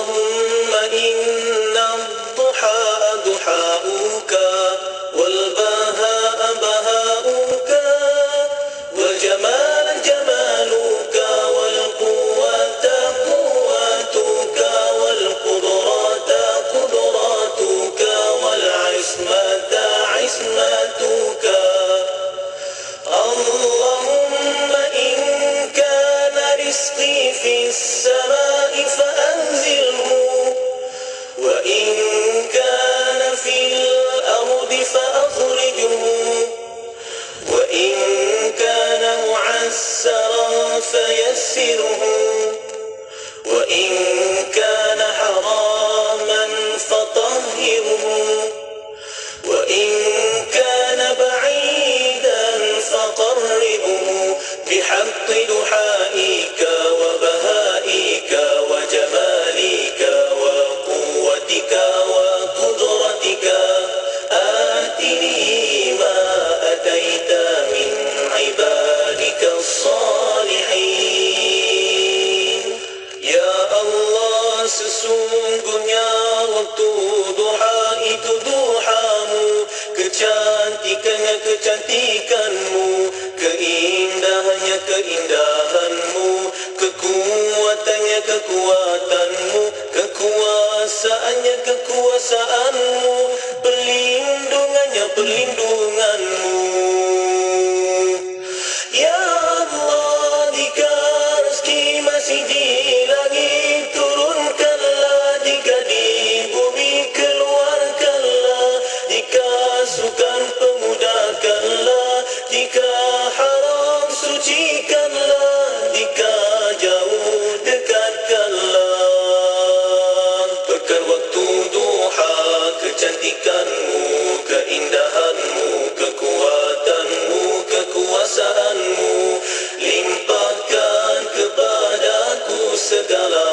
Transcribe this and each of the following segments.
اللهم إن الضحى ضحاؤك والبهاء بهاؤك والجمال جمالك والقوة قوتك والقدرة قدرتك والعصمة عصمتك. اللهم إن كان رزقي في السماء فأنزله وإن كان في الأرض فأخرجه وإن كان معسرا فيسره وإن كان حراما فطهره وإن كان بعيدا فقربه بحق دحائك وبهائك وجمالك وقوتك وقدرتك آتني ما أتيت من عبادك الصالحين. Ya Allah, sesungguhnya waktu duha itu duhamu, kecantikannya kecantikanmu, keindahannya keindahanmu, kekuatannya kekuatanmu, kekuasaannya kekuasaanmu, perlindungannya perlindunganmu. Ya Allah, jika rezeki masih di langit turunkanlah, jika di bumi keluarkanlah, jika sukar pemudahkanlah, jika haram sucikanlah, jika jauh dekatkanlah. Bekal waktu duha, kecantikanmu, keindahanmu, kekuatanmu, kekuasaanmu, limpahkan kepadaku segala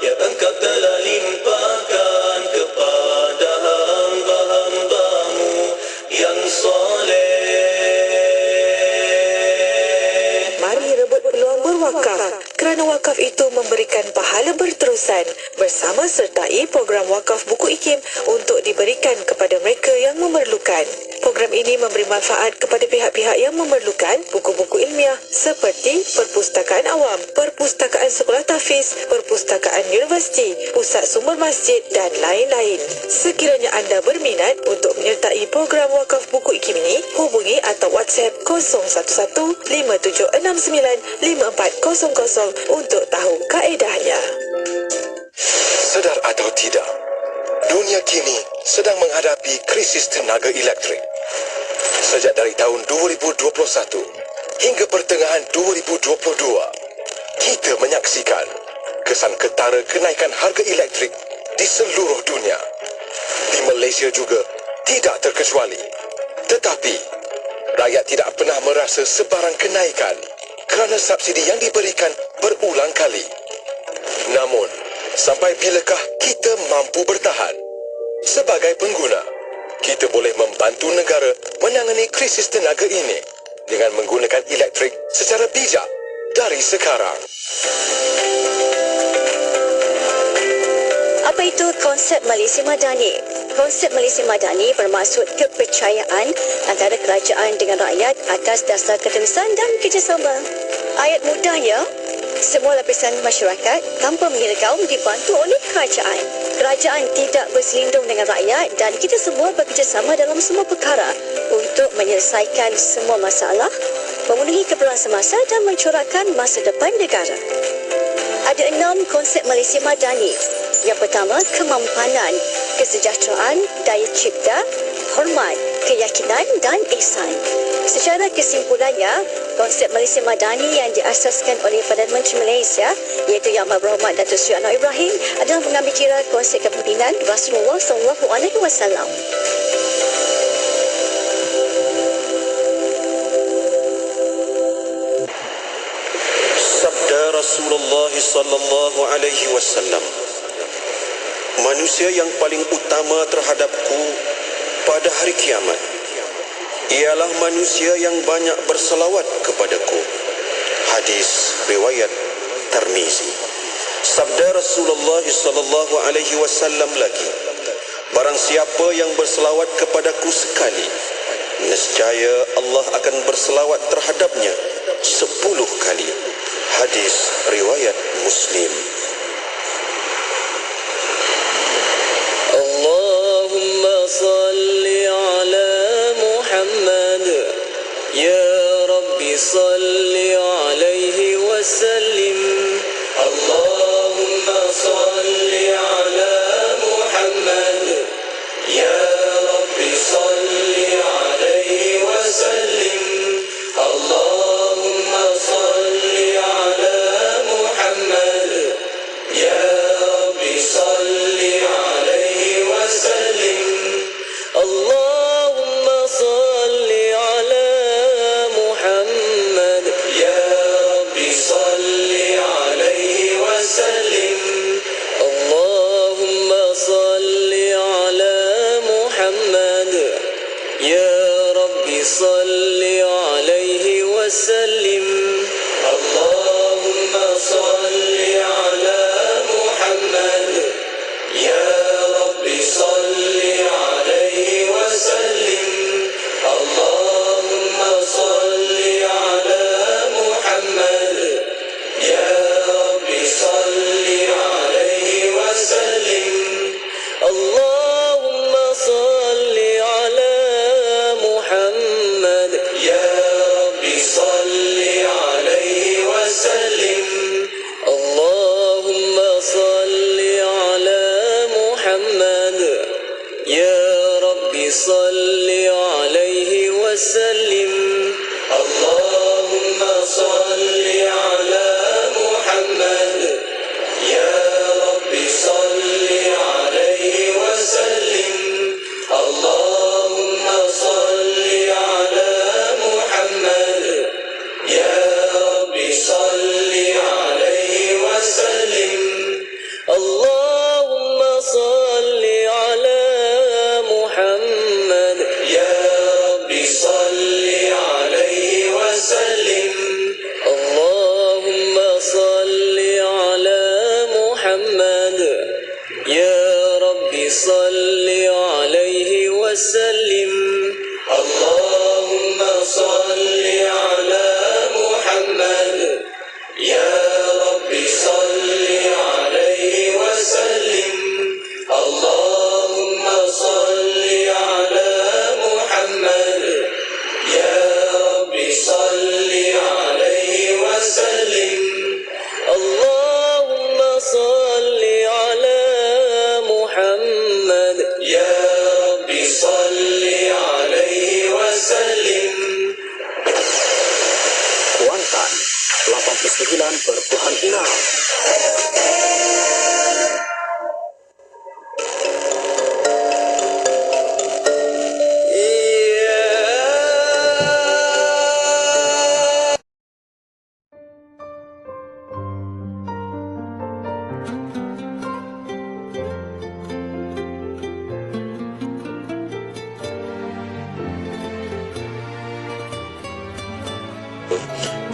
yang engkau telah limpahkan kepada hamba-hambamu yang soleh. Mari rebut peluang berwakaf, kerana wakaf itu memberikan pahala berterusan. Bersama sertai program wakaf buku IKIM untuk diberikan kepada mereka yang memerlukan. Program ini memberi manfaat kepada pihak-pihak yang memerlukan buku-buku ilmiah seperti perpustakaan awam, perpustakaan sekolah tahfiz, perpustakaan universiti, pusat sumber masjid dan lain-lain. Sekiranya anda berminat untuk menyertai program wakaf buku IKIM ini, hubungi atau WhatsApp 011-5769-5400 untuk tahu kaedahnya. Sedar atau tidak, dunia kini sedang menghadapi krisis tenaga elektrik. Sejak dari tahun 2021 hingga pertengahan 2022, kita menyaksikan kesan ketara kenaikan harga elektrik di seluruh dunia. Di Malaysia juga tidak terkecuali. Tetapi, rakyat tidak pernah merasa sebarang kenaikan kerana subsidi yang diberikan berulang kali. Namun, sampai bilakah kita mampu bertahan? Sebagai pengguna, kita boleh membantu negara menangani krisis tenaga ini dengan menggunakan elektrik secara bijak dari sekarang. Apa itu konsep Malaysia Madani? Konsep Malaysia Madani bermaksud kepercayaan antara kerajaan dengan rakyat atas dasar keterusan dan kerjasama. Ayat mudahnya, semua lapisan masyarakat tanpa mengira kaum dibantu oleh kerajaan. Kerajaan tidak berselindung dengan rakyat dan kita semua bekerjasama dalam semua perkara untuk menyelesaikan semua masalah, memenuhi keperluan semasa dan mencorakkan masa depan negara. Ada 6 konsep Malaysia Madani. Yang pertama, kemampanan, kesejahteraan, daya cipta, hormat, keyakinan dan ihsan. Secara kesimpulannya, konsep Malaysia Madani yang diasaskan oleh Perdana Menteri Malaysia iaitu Yang Berhormat Datuk Seri Anwar Ibrahim adalah mengambil kira konsep kepimpinan Rasulullah SAW. Sabda Rasulullah SAW, manusia yang paling utama terhadapku pada hari kiamat ialah manusia yang banyak berselawat kepadaku. Hadis riwayat Tirmizi. Sabda Rasulullah sallallahu alaihi wasallam lagi, barang siapa yang berselawat kepadaku sekali, nescaya Allah akan berselawat terhadapnya 10 kali. Hadis riwayat Muslim. Allahumma salli ala Muhammad, ya Rabbi salli alaihi wasallim. Allahumma salli ala Muhammad, ya Rabbi salli alaihi wasallim. Allahumma salli ala Muhammad, ya Rabbi salli alaihi wasallim. Allahumma salli ala Muhammad, ya Rabbi salli alaihi wasallim. Allahumma salli ala Muhammad, ya Rabbi salli alaihi wasallim. Allahumma salli ala Muhammad, ya Rabbi salli alaihi wasallim. Allahumma salli ala Muhammad, ya Rabbi salli alaihi wasallim. Allahumma salli ala Muhammad, ya Rabbi salli alaihi wasallim. Allahumma salli ala Muhammad, ya Rabbi salli alaihi wasallim. Allahumma salli ala Muhammad, ya Rabbi salli alaihi wasallim. Allahumma salli ala Muhammad, ya Rabbi salli alaihi wasallim. Allahumma salli ala Muhammad, ya Rabbi salli alaihi wasallim. Allahumma salli ala Muhammad, ya Rabbi salli alaihi wasallim. Allahumma salli ala Muhammad, ya Rabbi salli alaihi wasallim. Allahumma salli ala Muhammad, ya Rabbi salli alaihi wasallim. Allahumma salli ala Muhammad, ya Rabbi salli alaihi wasallim. Kuantan 89,6.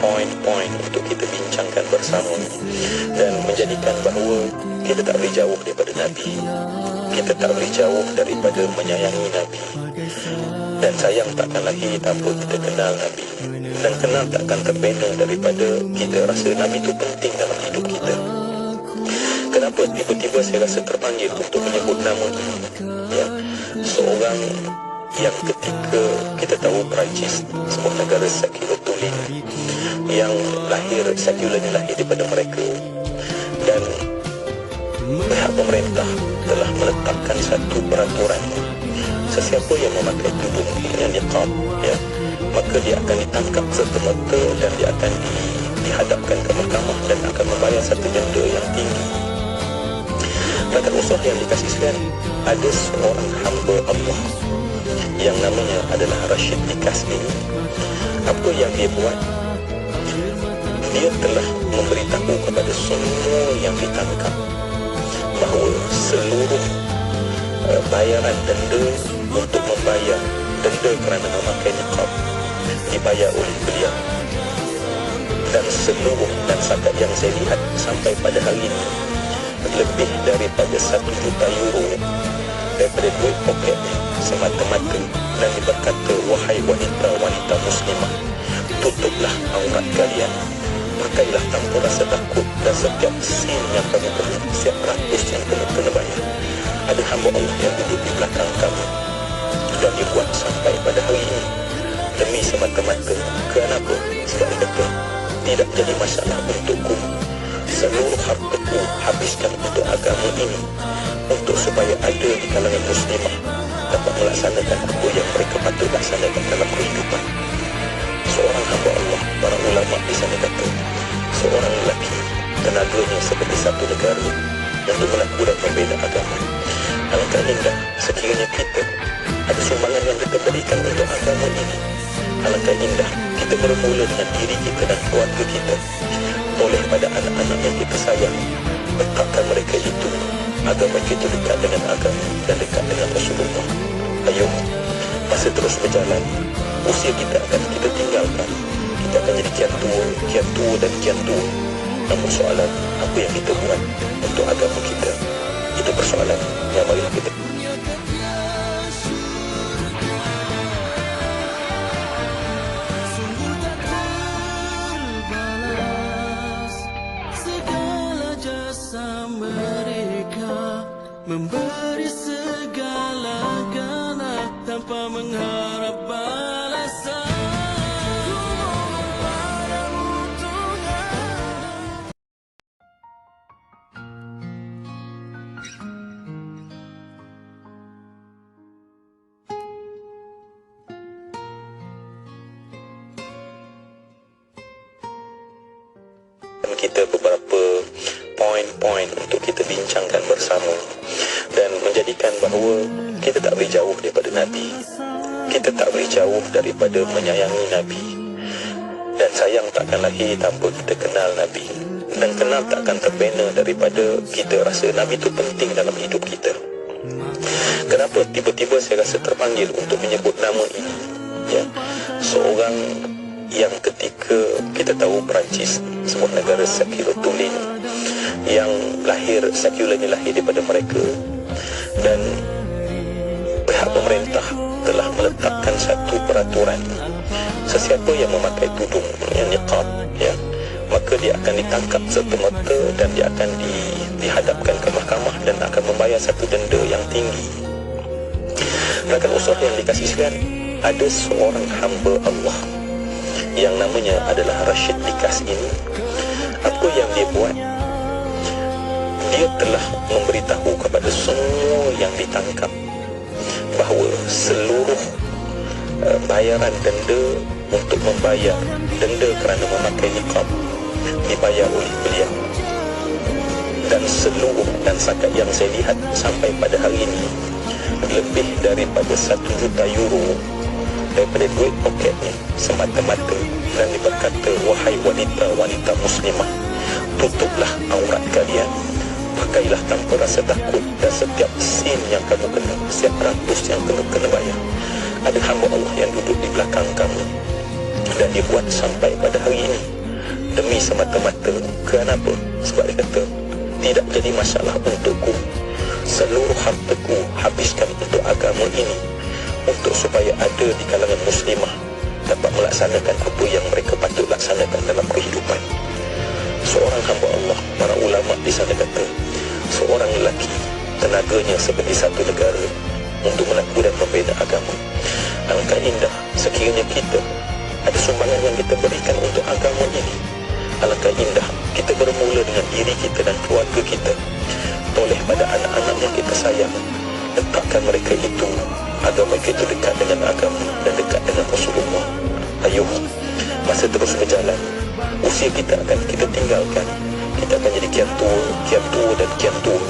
Poin-poin untuk kita bincangkan bersama dan menjadikan bahawa kita tak boleh jauh daripada Nabi, kita tak boleh jauh daripada menyayangi Nabi, dan sayang takkan lagi tanpa kita kenal Nabi, dan kenal takkan terbina daripada kita rasa Nabi itu penting dalam hidup kita. Kenapa tiba-tiba saya rasa terpanggil untuk menyebut nama ini, ya, seorang yang ketika kita tahu Perancis sebuah negara sekular tulen yang sekularnya lahir daripada mereka, dan pihak pemerintah telah meletakkan satu peraturan, sesiapa yang memakai tudung dengan niqab, ya, maka dia akan ditangkap serta-merta dan dia akan dihadapkan ke mahkamah dan akan membayar satu denda yang tinggi. Tak usah yang dikasih sekalian, ada seorang hamba Allah yang namanya adalah Rashid Nikas ini. Apa yang dia buat? Dia telah memberitahu kepada semua yang ditangkap bahawa seluruh bayaran denda untuk membayar denda kerana memakai niqab dibayar oleh beliau. Dan seluruh dan setakat yang saya lihat sampai pada hari ini, lebih daripada 1 juta euro daripada duit poketnya semata-mata, dan dia berkata, wahai wanita-wanita muslimah, tutuplah aurat kalian, pakailah tanpa rasa takut, dan setiap sen yang kamu kena, setiap ratus yang kena bayar. Ada hamba Allah yang duduk di belakang kamu, dan dibuat sampai pada hari ini demi semata-mata. Kenapa? Sebab dia kata, tidak jadi masalah untukku, seluruh hartaku habiskan untuk agama ini, untuk supaya ada di kalangan muslimah dapat melaksanakan apa yang mereka patut laksanakan dalam kehidupan. Seorang hamba Allah, para ulama di sana kata, seorang lelaki tenaganya seperti satu negara untuk melaku dan membina agama. Alangkah indah sekiranya kita ada sumbangan yang kita berikan untuk agama ini. Alangkah indah kita bermula dengan diri kita dan keluarga kita. Oleh pada anak-anak yang kita sayang, letakkan mereka itu agar mereka itu dekat dengan agama dan dekat dengan Rasulullah. Ayo, masa terus berjalan, usia kita akan kita tinggalkan. Kita akan jadi kian tua dan kian tua. Namun soalan, apa yang kita buat untuk agama kita? Itu persoalan yang marilah kita. Memberi segala-galanya tanpa mengharap balasan. Kita beberapa poin-poin untuk kita bincangkan bersama dan menjadikan bahawa kita tak boleh jauh daripada Nabi, kita tak boleh jauh daripada menyayangi Nabi, dan sayang takkan lahir tanpa kita kenal Nabi, dan kenal takkan terbina daripada kita rasa Nabi itu penting dalam hidup kita. Kenapa tiba-tiba saya rasa terpanggil untuk menyebut nama ini? Ya, seorang yang ketika kita tahu Perancis sebuah negara sekular tulen yang sekularnya lahir daripada mereka, dan pihak pemerintah telah meletakkan satu peraturan, sesiapa yang memakai tudung yang niqab, ya, maka dia akan ditangkap serta-merta dan dia akan dihadapkan ke mahkamah dan akan membayar satu denda yang tinggi. Rakan usaha yang dikasihi sekalian, ada seorang hamba Allah yang namanya adalah Rashid Likas ini. Apa yang dia buat? Dia telah memberitahu kepada semua yang ditangkap bahawa seluruh bayaran denda untuk membayar denda kerana memakai niqab dibayar oleh beliau. Dan seluruh, dan setakat yang saya lihat sampai pada hari ini, lebih daripada 1 juta euro daripada duit poketnya semata-mata, dan dia berkata, wahai wanita-wanita muslimah, tutuplah aurat kalian, pakailah tanpa rasa takut, dan setiap sen yang kamu kena, setiap ratus yang kena bayar. Ada hamba Allah yang duduk di belakang kamu, dan dia buat sampai pada hari ini demi semata-mata. Kenapa? Sebab dia kata, tidak jadi masalah untukku, seluruh hartaku habiskan untuk agama ini, untuk supaya ada di kalangan muslimah dapat melaksanakan apa yang mereka patut laksanakan dalam kehidupan. Seorang hamba Allah, para ulama di sana kata, seorang lelaki tenaganya seperti satu negara untuk melaku dan membina agama. Alangkah indah sekiranya kita ada sumbangan yang kita berikan untuk agama ini. Alangkah indah kita bermula dengan diri kita dan keluarga kita. Oleh pada anak-anak yang kita sayang, letakkan mereka itu agar mereka itu dekat dengan agama dan dekat dengan Rasulullah. Ayuh, masa terus berjalan, usia kita akan kita tinggalkan. Kita akan jadi kian tua dan kian tua.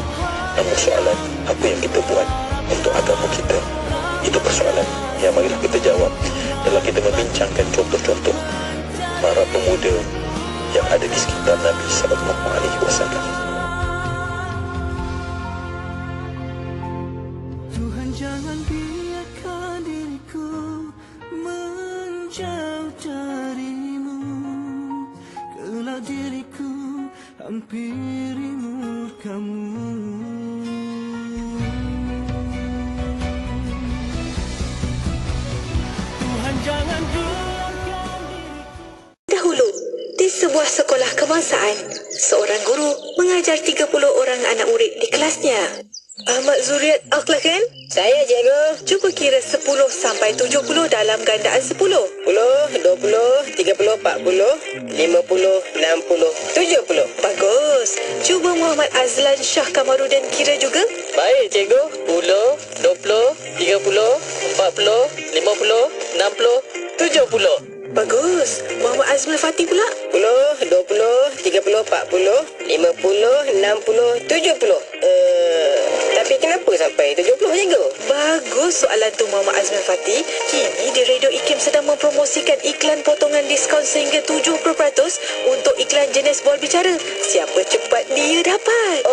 Namun soalan, apa yang kita buat untuk agama kita? Itu persoalan yang marilah kita jawab dalam kita membincangkan contoh-contoh para pemuda yang ada di sekitar Nabi sallallahu alaihi wasallam. Tuhan, jangan biarkan diriku menjauh darimu, kalau diriku hampiri murkamu. penguasaan. Seorang guru mengajar 30 orang anak murid di kelasnya. Ahmad Zuriat Akhlak kan? Saya, cikgu. Cuba kira 10 sampai 70 dalam gandaan 10. 10, 20, 30, 40, 50, 60, 70. Bagus. Cuba Muhammad Azlan Shah Kamarudin kira juga. Baik, cikgu. 10, 20, 30, 40, 50, 60, 70. Bagus. Muhammad Azmul Fatih pula. 10, 20, 30, 40, 50, 60, 70. Tapi kenapa sampai 70, cikgu? Bagus soalan tu Muhammad Azmul Fatih. Kini di Radio IKIM sedang mempromosikan iklan potongan diskaun sehingga 70% untuk iklan jenis bol bicara. Siapa cepat dia dapat.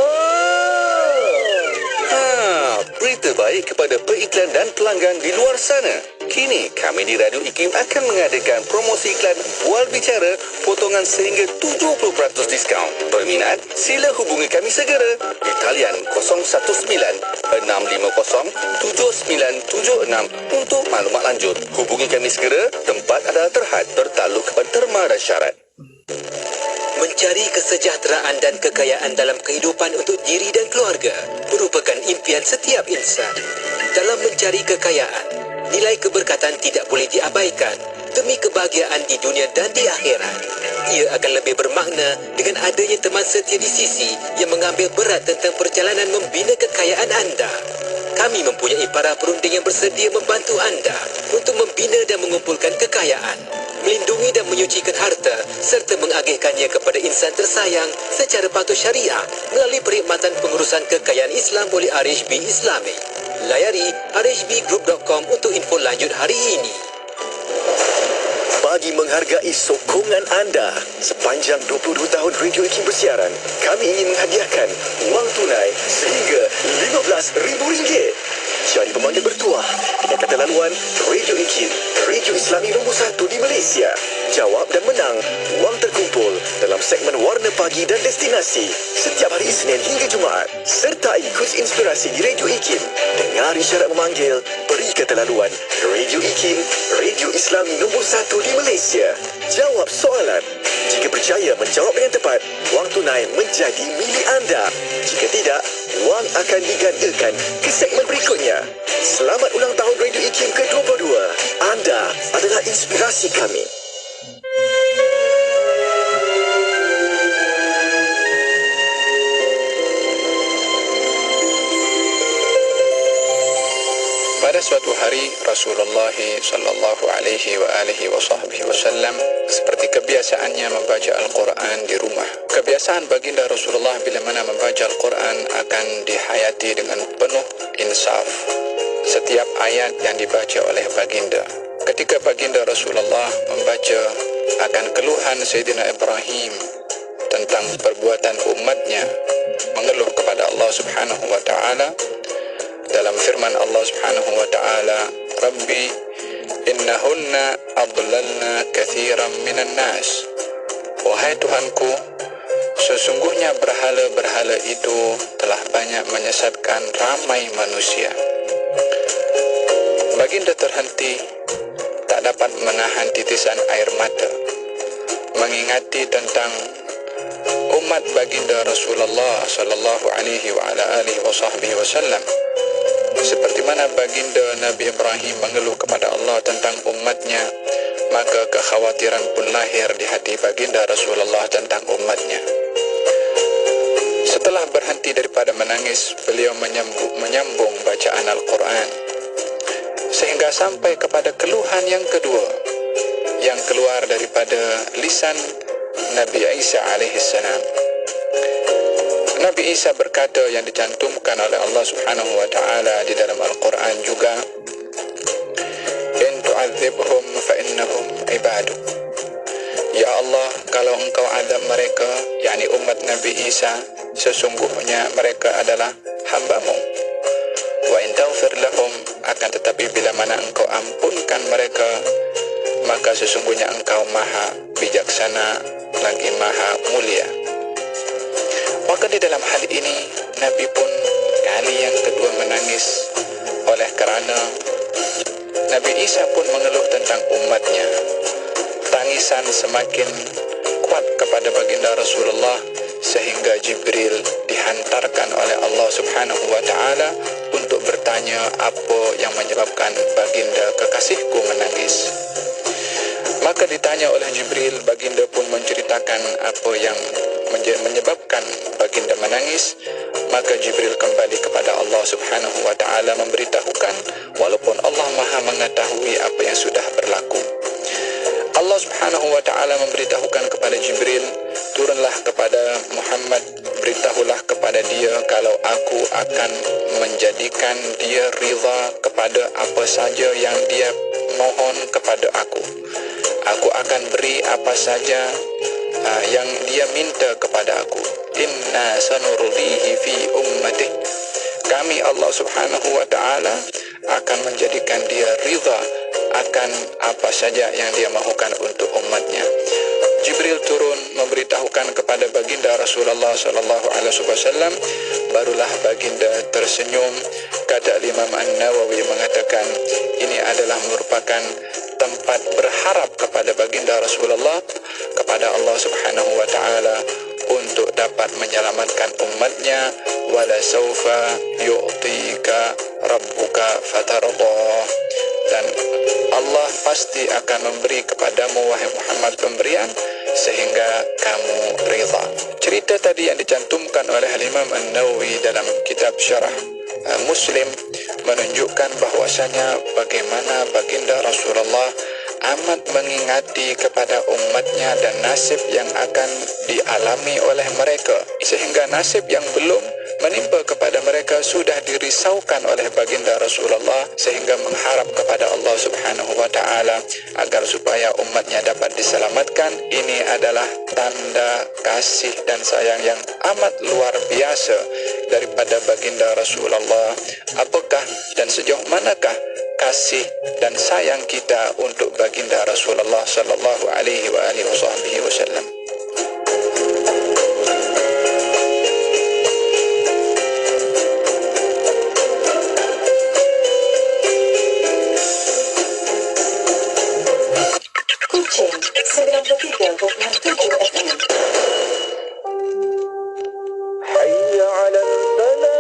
Berita baik kepada periklan dan pelanggan di luar sana. Kini kami di Radio IKIM akan mengadakan promosi iklan Bual Bicara potongan sehingga 70% diskaun. Berminat? Sila hubungi kami segera di talian 019-650-7976 untuk maklumat lanjut. Hubungi kami segera. Tempat adalah terhad tertaluk kepada terma dan syarat. Mencari kesejahteraan dan kekayaan dalam kehidupan untuk diri dan keluarga merupakan impian setiap insan. Dalam mencari kekayaan, nilai keberkatan tidak boleh diabaikan demi kebahagiaan di dunia dan di akhirat. Ia akan lebih bermakna dengan adanya teman setia di sisi yang mengambil berat tentang perjalanan membina kekayaan anda. Kami mempunyai para perunding yang bersedia membantu anda untuk membina dan mengumpulkan kekayaan, melindungi dan menyucikan harta serta mengagihkannya kepada insan tersayang secara patuh syariah melalui perkhidmatan pengurusan kekayaan Islam oleh RHB Islami. Layari rhbgroup.com untuk info lanjut hari ini. Bagi menghargai sokongan anda sepanjang 22 tahun Radio IKIM bersiaran, kami ingin menghadiahkan wang tunai sehingga RM15,000. Jadi pemanggil bertuah dengan kata laluan Radio IKIM, Radio Islami nombor 1 di Malaysia. Jawab dan menang wang terkumpul dalam segmen Warna Pagi dan Destinasi setiap hari Isnin hingga Jumaat. Sertai kuis inspirasi di Radio IKIM. Dengar isyarat memanggil, beri kata laluan Radio IKIM, Radio Islami nombor 1 di Malaysia. Jawab soalan. Jika berjaya menjawab dengan tepat, wang tunai menjadi milik anda. Jika tidak, wang akan digandakan ke segmen berikutnya. Selamat ulang tahun Radio IKIM ke-22. Anda adalah inspirasi kami. Pada suatu hari Rasulullah sallallahu alaihi wasallam seperti kebiasaannya membaca Al-Quran di rumah. Kebiasaan baginda Rasulullah bila mana membaca Al-Quran akan dihayati dengan penuh insaf setiap ayat yang dibaca oleh baginda. Ketika baginda Rasulullah membaca akan keluhan Sayyidina Ibrahim tentang perbuatan umatnya mengeluh kepada Allah Subhanahu wa taala, dalam firman Allah Subhanahu wa taala, Rabbi innahunna adlalna kathiran minan nas. Wahai Tuhanku, sesungguhnya berhala-berhala itu telah banyak menyesatkan ramai manusia. Baginda terhenti, tak dapat menahan titisan air mata, mengingati tentang umat baginda Rasulullah sallallahu alaihi wa ala alihi wasallam. Seperti mana baginda Nabi Ibrahim mengeluh kepada Allah tentang umatnya, maka kekhawatiran pun lahir di hati baginda Rasulullah tentang umatnya. Setelah berhenti daripada menangis, beliau menyambung bacaan Al-Quran sehingga sampai kepada keluhan yang kedua yang keluar daripada lisan Nabi Isa alaihissalam. Nabi Isa berkata yang dicantumkan oleh Allah Subhanahu wa taala di dalam Al-Quran juga, in tu'adzibhum fa innahum ibaduk. Ya Allah, kalau engkau azab mereka, yakni umat Nabi Isa, sesungguhnya mereka adalah hamba-Mu. Wa in taghfir lahum, akan tetapi bila mana engkau ampunkan mereka, maka sesungguhnya engkau maha bijaksana lagi maha mulia. Maka di dalam hal ini Nabi pun kali yang kedua menangis oleh kerana Nabi Isa pun mengeluh tentang umatnya. Tangisan semakin kuat kepada baginda Rasulullah sehingga Jibril dihantarkan oleh Allah Subhanahu wa taala untuk bertanya apa yang menyebabkan baginda kekasihku menangis. Maka ditanya oleh Jibril, baginda pun menceritakan apa yang menyebabkan baginda menangis. Maka Jibril kembali kepada Allah Subhanahu wa taala memberitahukan walaupun Allah Maha mengetahui apa yang sudah berlaku. Allah Subhanahu wa taala memberitahukan kepada Jibril, turunlah kepada Muhammad, beritahulah kepada dia kalau aku akan menjadikan dia rida kepada apa saja yang dia mohon kepada aku. Aku akan beri apa saja yang dia minta kepada aku. Inna sanurdihi fi ummatih. Kami Allah Subhanahu wa taala akan menjadikan dia ridha akan apa saja yang dia mahukan untuk umatnya. Jibril turun memberitahukan kepada baginda Rasulullah sallallahu alaihi wasallam, barulah baginda tersenyum. Kata Imam An-Nawawi mengatakan ini adalah merupakan tempat berharap kepada baginda Rasulullah kepada Allah Subhanahu wa taala untuk dapat menyelamatkan umatnya. Wala saufa yu'tika rabbuka fatarda. Dan Allah pasti akan memberi kepadamu wahai Muhammad pemberian sehingga kamu rida. Cerita tadi yang dicantumkan oleh Imam An-Nawawi dalam kitab Syarah Muslim menunjukkan bahwasanya bagaimana baginda Rasulullah amat mengingati kepada umatnya dan nasib yang akan dialami oleh mereka, sehingga nasib yang belum menimpa kepada mereka sudah dirisaukan oleh baginda Rasulullah, sehingga mengharap kepada Allah Subhanahu wa taala agar supaya umatnya dapat diselamatkan. Ini adalah tanda kasih dan sayang yang amat luar biasa daripada baginda Rasulullah. Apakah dan sejauh manakah kasih dan sayang kita untuk baginda Rasulullah sallallahu alaihi wasallam? Kuching 93.7 FM. Hayya 'alal falah.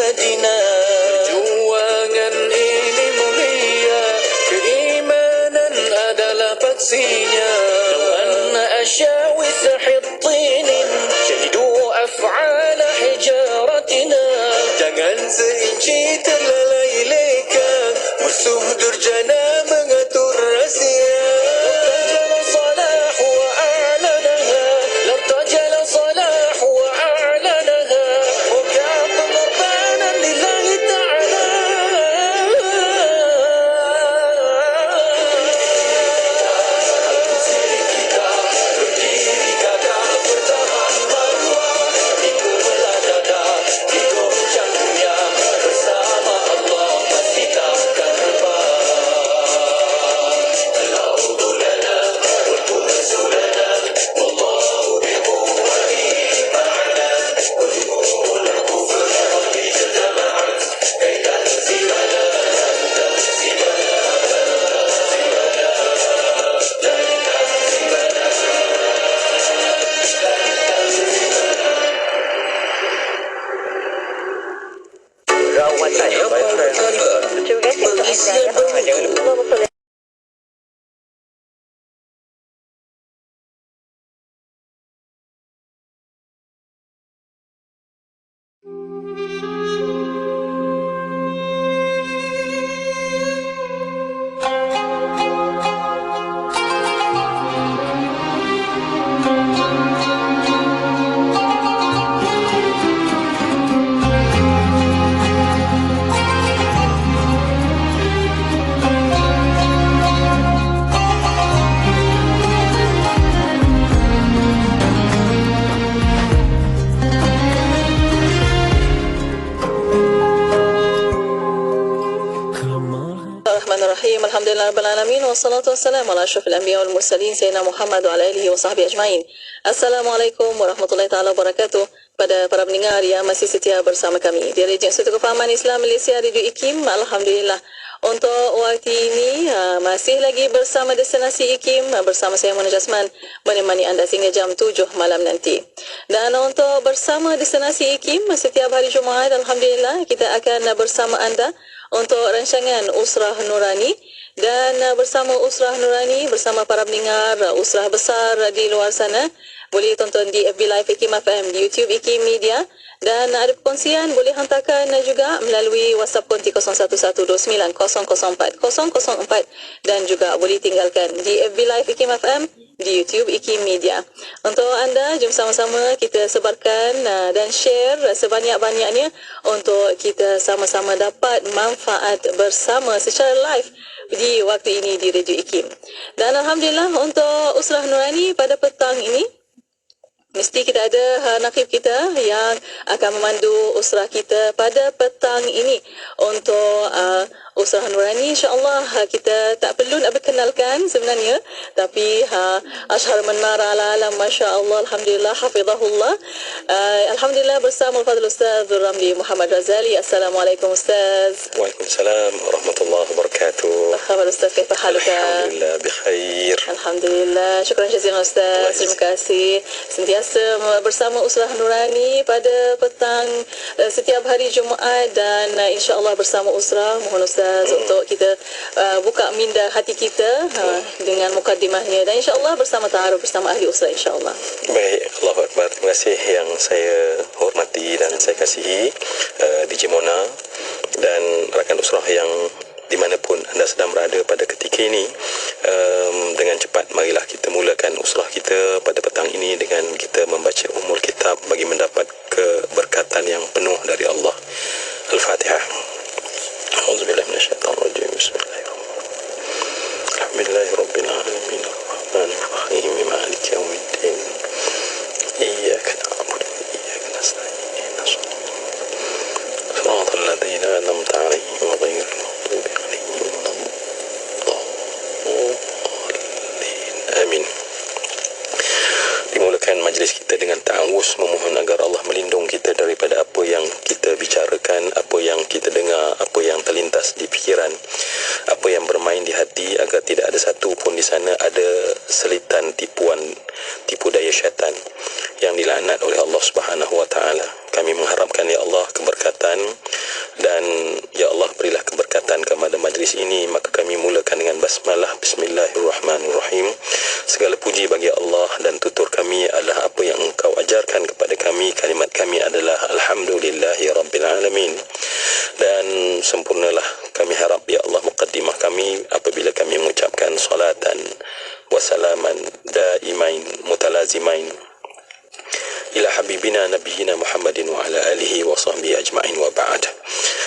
jihadina. Perjuangan ini mulia, keimanan adalah paksinya. Law anna asyawi sahitinin syahidu af'ala hijaratina. Jangan seinci terlalai leka, musuh durjana mengatur rahsia. Lartajala salah wa a'lanaha, lartajala salah wa a'lanaha. Moga pengorbanan lillahi ta'ala. Kita berdiri gagah bertahan maruah, ikulah dada, digoncang dunia, bersama Allah pasti takkan rebah. Al-Ardu lana wal kursu lana, wallahu biquwwati ma'ana, wa jumhur al-kufr qad ijtama'at kay tahzimana, Rawat saya Terima kasih untuk anda. Bismillahirrahmanirrahim. Alhamdulillahirabbil alamin wassalatu wassalamu ala asyrafil anbiya wal mursalin sayyidina Muhammad wa ala alihi wa sahbihi ajmain. Assalamualaikum warahmatullahi taala wabarakatuh. Pada para pendengar yang masih setia bersama kami di Radio Institut Kefahaman Islam Malaysia Radio IKIM, alhamdulillah untuk waktu ini masih lagi bersama Destinasi IKIM bersama saya Mona Jasman menemani anda sehingga jam 7 malam nanti. Dan untuk bersama Destinasi IKIM setiap hari Jumaat, alhamdulillah kita akan bersama anda untuk rancangan Usrah Nurani. Dan bersama Usrah Nurani, bersama para pendengar Usrah besar di luar sana, boleh tonton di FB Live IKIM FM, di YouTube IKIM Media. Dan ada perkongsian boleh hantarkan juga melalui WhatsApp konti 0112900404 dan juga boleh tinggalkan di FB Live IKIM FM, di YouTube IKIM Media. Untuk anda, jom sama-sama kita sebarkan dan share sebanyak-banyaknya untuk kita sama-sama dapat manfaat bersama secara live di waktu ini di Radio IKIM. Dan alhamdulillah untuk Usrah Nurani pada petang ini, mesti kita ada nakib kita yang akan memandu usrah kita pada petang ini. Untuk Usrah Nurani, insyaAllah kita tak perlu nak berkenalkan sebenarnya, tapi Ashar Menar ala alam, Masya Allah, alhamdulillah, hafizahullah. Alhamdulillah bersama Al-Fadhil Ustaz Ramli Muhammad Razali. Assalamualaikum Ustaz. Waalaikumsalam warahmatullahi wabarakatuh. Khabar Ustaz, kaifa haluka? Alhamdulillah bikhair. Alhamdulillah, syukran jazilan Ustaz. Terima kasih. Sentiasa bersama Usrah Nurani pada petang setiap hari Jumaat, dan insya-Allah bersama Usrah, mohon Ustaz untuk kita buka minda hati kita dengan mukadimahnya, dan insya-Allah bersama ta'aruf bersama ahli Usrah insya-Allah. Baik, Allahu Akbar. Terima kasih yang saya hormati dan saya kasihi DJ Mona dan rakan Usrah yang dimanapun anda sedang berada pada ketika ini. Dengan cepat marilah kita mulakan usrah kita pada petang ini dengan kita membaca Ummul Kitab bagi mendapat keberkatan yang penuh dari Allah. Al-Fatihah. A'udzubillahi minasyaitonir rajim. Bismillahirrahmanirrahim. Alhamdulillahirabbil alamin arrahmanir rahim maliki yaumiddin. Iyyaka na'budu wa iyyaka nasta'in. Ihdinas siratal ladzina an'amta 'alaihim ghairil maghdubi 'alaihim waladdallin. Amin. Dimulakan majlis kita dengan ta'awuz, memohon agar Allah melindungi kita daripada apa yang kita bicarakan, apa yang kita dengar, apa yang telah melintas di fikiran, apa yang bermain di hati, agar tidak ada satu pun di sana ada selitan tipu daya syaitan yang dilaknat oleh Allah Subhanahu wa taala. Kami mengharapkan ya Allah keberkatan, dan ya Allah berilah keberkatan kepada majlis ini. Maka kami mulakan dengan basmalah, bismillahirrahmanirrahim. Segala puji bagi Allah, dan tutur kami adalah apa yang Engkau ajarkan kepada kami. Kalimat kami adalah alhamdulillahi rabbil alamin. Dan sempurnalah kami harap ya Allah muqaddimah kami apabila kami mengucapkan salatan wa salaman daimain mutalazimain ila habibina nabiyina Muhammadin wa ala alihi wa sahbihi ajma'in wa ba'd.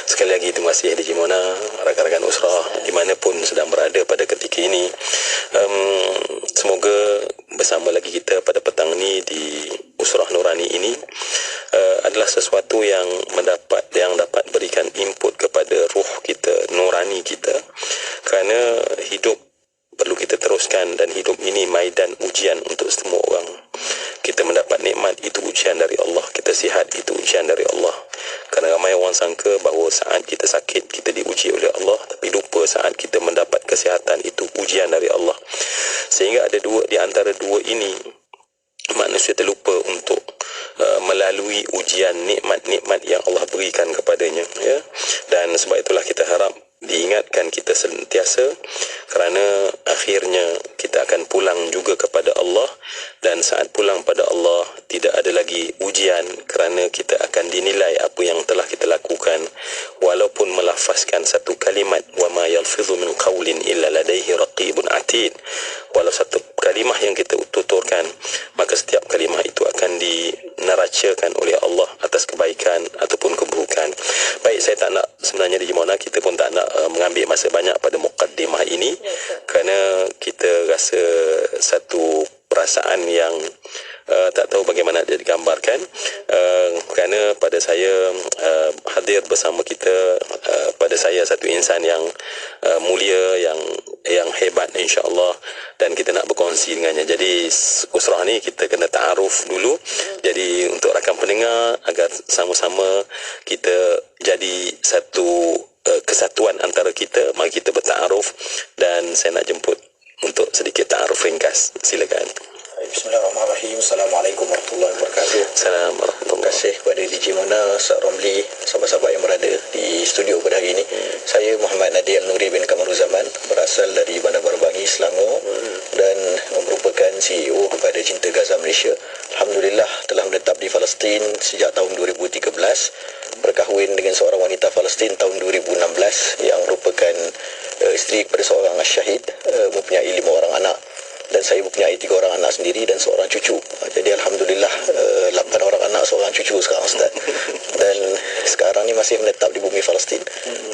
Sekali lagi terima kasih Haji Mona, rakan-rakan usrah dimanapun sedang berada pada ketika ini. Semoga bersama lagi kita pada petang ini di Usrah Nurani ini adalah sesuatu yang dapat berikan input kepada ruh kita, nurani kita, kerana hidup perlu kita teruskan, dan hidup ini maidan ujian untuk semua orang. Kita mendapat nikmat itu ujian dari Allah, kita sihat itu ujian dari Allah. Kerana ramai orang sangka bahawa saat kita sakit kita diuji oleh Allah, tapi lupa saat kita mendapat kesihatan itu ujian dari Allah. Sehingga ada di antara dua ini manusia terlupa untuk melalui ujian nikmat-nikmat yang Allah berikan kepadanya, ya. Dan sebab itulah kita harap diingatkan kita sentiasa, kerana akhirnya kita akan pulang juga kepada Allah, dan saat pulang pada Allah tidak ada lagi ujian, kerana kita akan dinilai apa yang telah kita lakukan. Walaupun melafazkan satu kalimat, wa ma yalfidhu min qawlin illa ladaihi raqibun atid, walau satu kalimah yang kita tuturkan, maka setiap kalimah itu akan dineracakan oleh Allah atas kebaikan ataupun keburukan. Baik, saya tak nak sebenarnya di mana kita pun tak nak mengambil masa banyak pada muqaddimah ini, kerana kita rasa satu perasaan yang tak tahu bagaimana dia digambarkan, kerana pada saya hadir bersama kita, pada saya satu insan yang mulia, yang hebat insya-Allah, dan kita nak berkongsi dengannya. Jadi usrah ni kita kena ta'aruf dulu. Jadi untuk rakan pendengar, agar sama-sama kita jadi satu kesatuan antara kita, mari kita berta'aruf, dan saya nak jemput untuk sedikit ta'aruf ringkas. Silakan. Bismillahirrahmanirrahim. Assalamualaikum warahmatullahi wabarakatuh. Assalamualaikum. Terima kasih kepada DJ Mona, Ustaz Romli, sahabat-sahabat yang berada di studio pada hari ini. Saya Muhammad Nadir Al-Nuri bin Kamaruzaman, berasal dari Bandar Baru Bangi, Selangor, dan merupakan CEO kepada Cinta Gaza Malaysia. Alhamdulillah telah menetap di Palestin sejak tahun 2013, berkahwin dengan seorang wanita Palestin tahun 2016 yang merupakan isteri kepada seorang syahid, mempunyai 5 orang anak. Dan saya mempunyai 3 orang anak sendiri dan seorang cucu. Jadi Alhamdulillah 8 orang anak, seorang cucu sekarang, Ustaz. Dan sekarang ni masih menetap di bumi Palestin.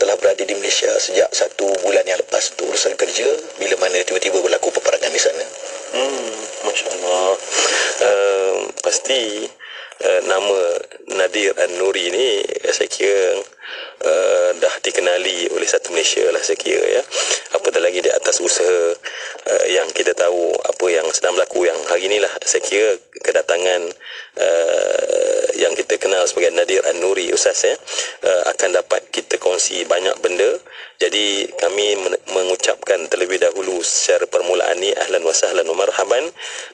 Telah berada di Malaysia sejak 1 bulan yang lepas untuk urusan kerja, bila mana tiba-tiba berlaku peperangan di sana. Masya Allah. Pasti nama Nadir An-Nuri ni saya kira dah dikenali oleh satu Malaysia lah, saya kira, ya. Apatah lagi di atas usaha yang kita tahu apa yang sedang berlaku yang hari inilah, saya kira kedatangan yang kita kenal sebagai Nadir An-Nuri Ustaz, ya, akan dapat kita kongsi banyak benda. Jadi kami mengucapkan terlebih dahulu secara permulaan ni ahlan wa sahlan wa marhaban,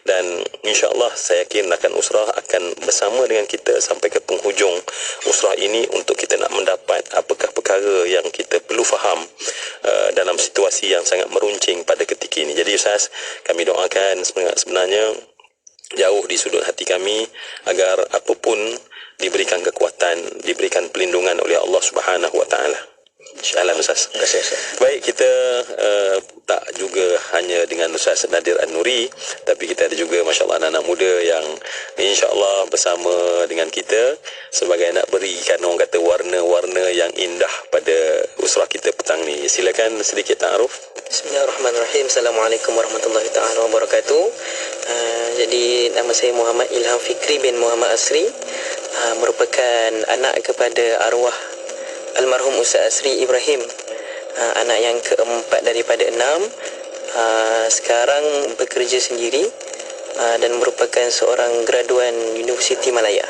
dan insya-Allah saya yakin rakan usrah akan bersama dengan kita sampai ke penghujung usrah ini untuk kita nak mendapat apakah perkara yang kita perlu faham dalam situasi yang sangat meruncing pada ketika ini. Jadi Ustaz, kami doakan sebenarnya jauh di sudut hati kami agar apapun diberikan kekuatan, diberikan perlindungan oleh Allah Subhanahu wa taala. InsyaAllah Ustaz. Terima kasih, Ustaz. Baik, kita tak juga hanya dengan Ustaz Nadir An-Nuri, tapi kita ada juga masya-Allah anak-anak muda yang insya-Allah bersama dengan kita sebagai nak berikan orang kata warna-warna yang indah pada usrah kita petang ni. Silakan sedikit ta'aruf. Bismillahirrahmanirrahim. Assalamualaikum warahmatullahi taala wabarakatuh. Jadi nama saya Muhammad Ilham Fikri bin Muhammad Asri, merupakan anak kepada arwah almarhum Ustaz Asri Ibrahim, anak yang keempat daripada 6. Sekarang bekerja sendiri dan merupakan seorang graduan Universiti Malaya,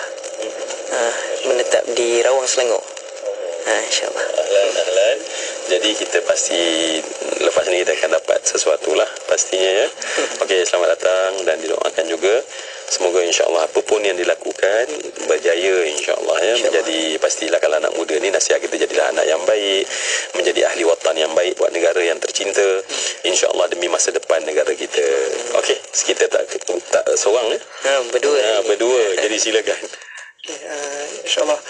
menetap di Rawang, Selangor. InsyaAllah. Ahlan. Jadi kita pasti lepas ni kita akan dapat sesuatu lah pastinya ya. Okey, selamat datang dan didoakan juga. Semoga insyaAllah apa pun yang dilakukan berjaya insyaAllah ya. Menjadi pastilah kalau anak muda ni nasihat kita jadilah anak yang baik, menjadi ahli watan yang baik buat negara yang tercinta. InsyaAllah demi masa depan negara kita. Okey, kita tak seorang ya. Berdua. Berdua. Jadi silakan. InsyaAllah.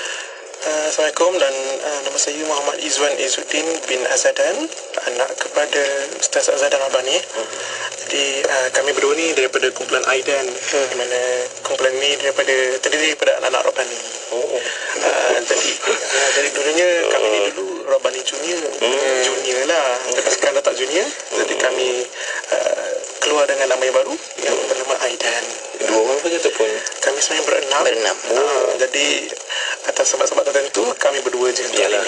Assalamualaikum dan nama saya Muhammad Izwan Izzuddin bin Azadan, anak kepada Ustaz Azadan Rabbani. Jadi kami berdua ni daripada kumpulan Aidan, di mana kumpulan ni terdiri daripada anak-anak Rabbani. Jadi dulunya kami ni dulu Rabbani Junior lah. Lepas sekarang dah tak Junior, jadi kami keluar dengan nama yang baru yang bernama Aidan. Dua orang saja ataupun? Kami sebenarnya berenam. Jadi atas sebab-sebab tertentu kami berdua je. Yalah,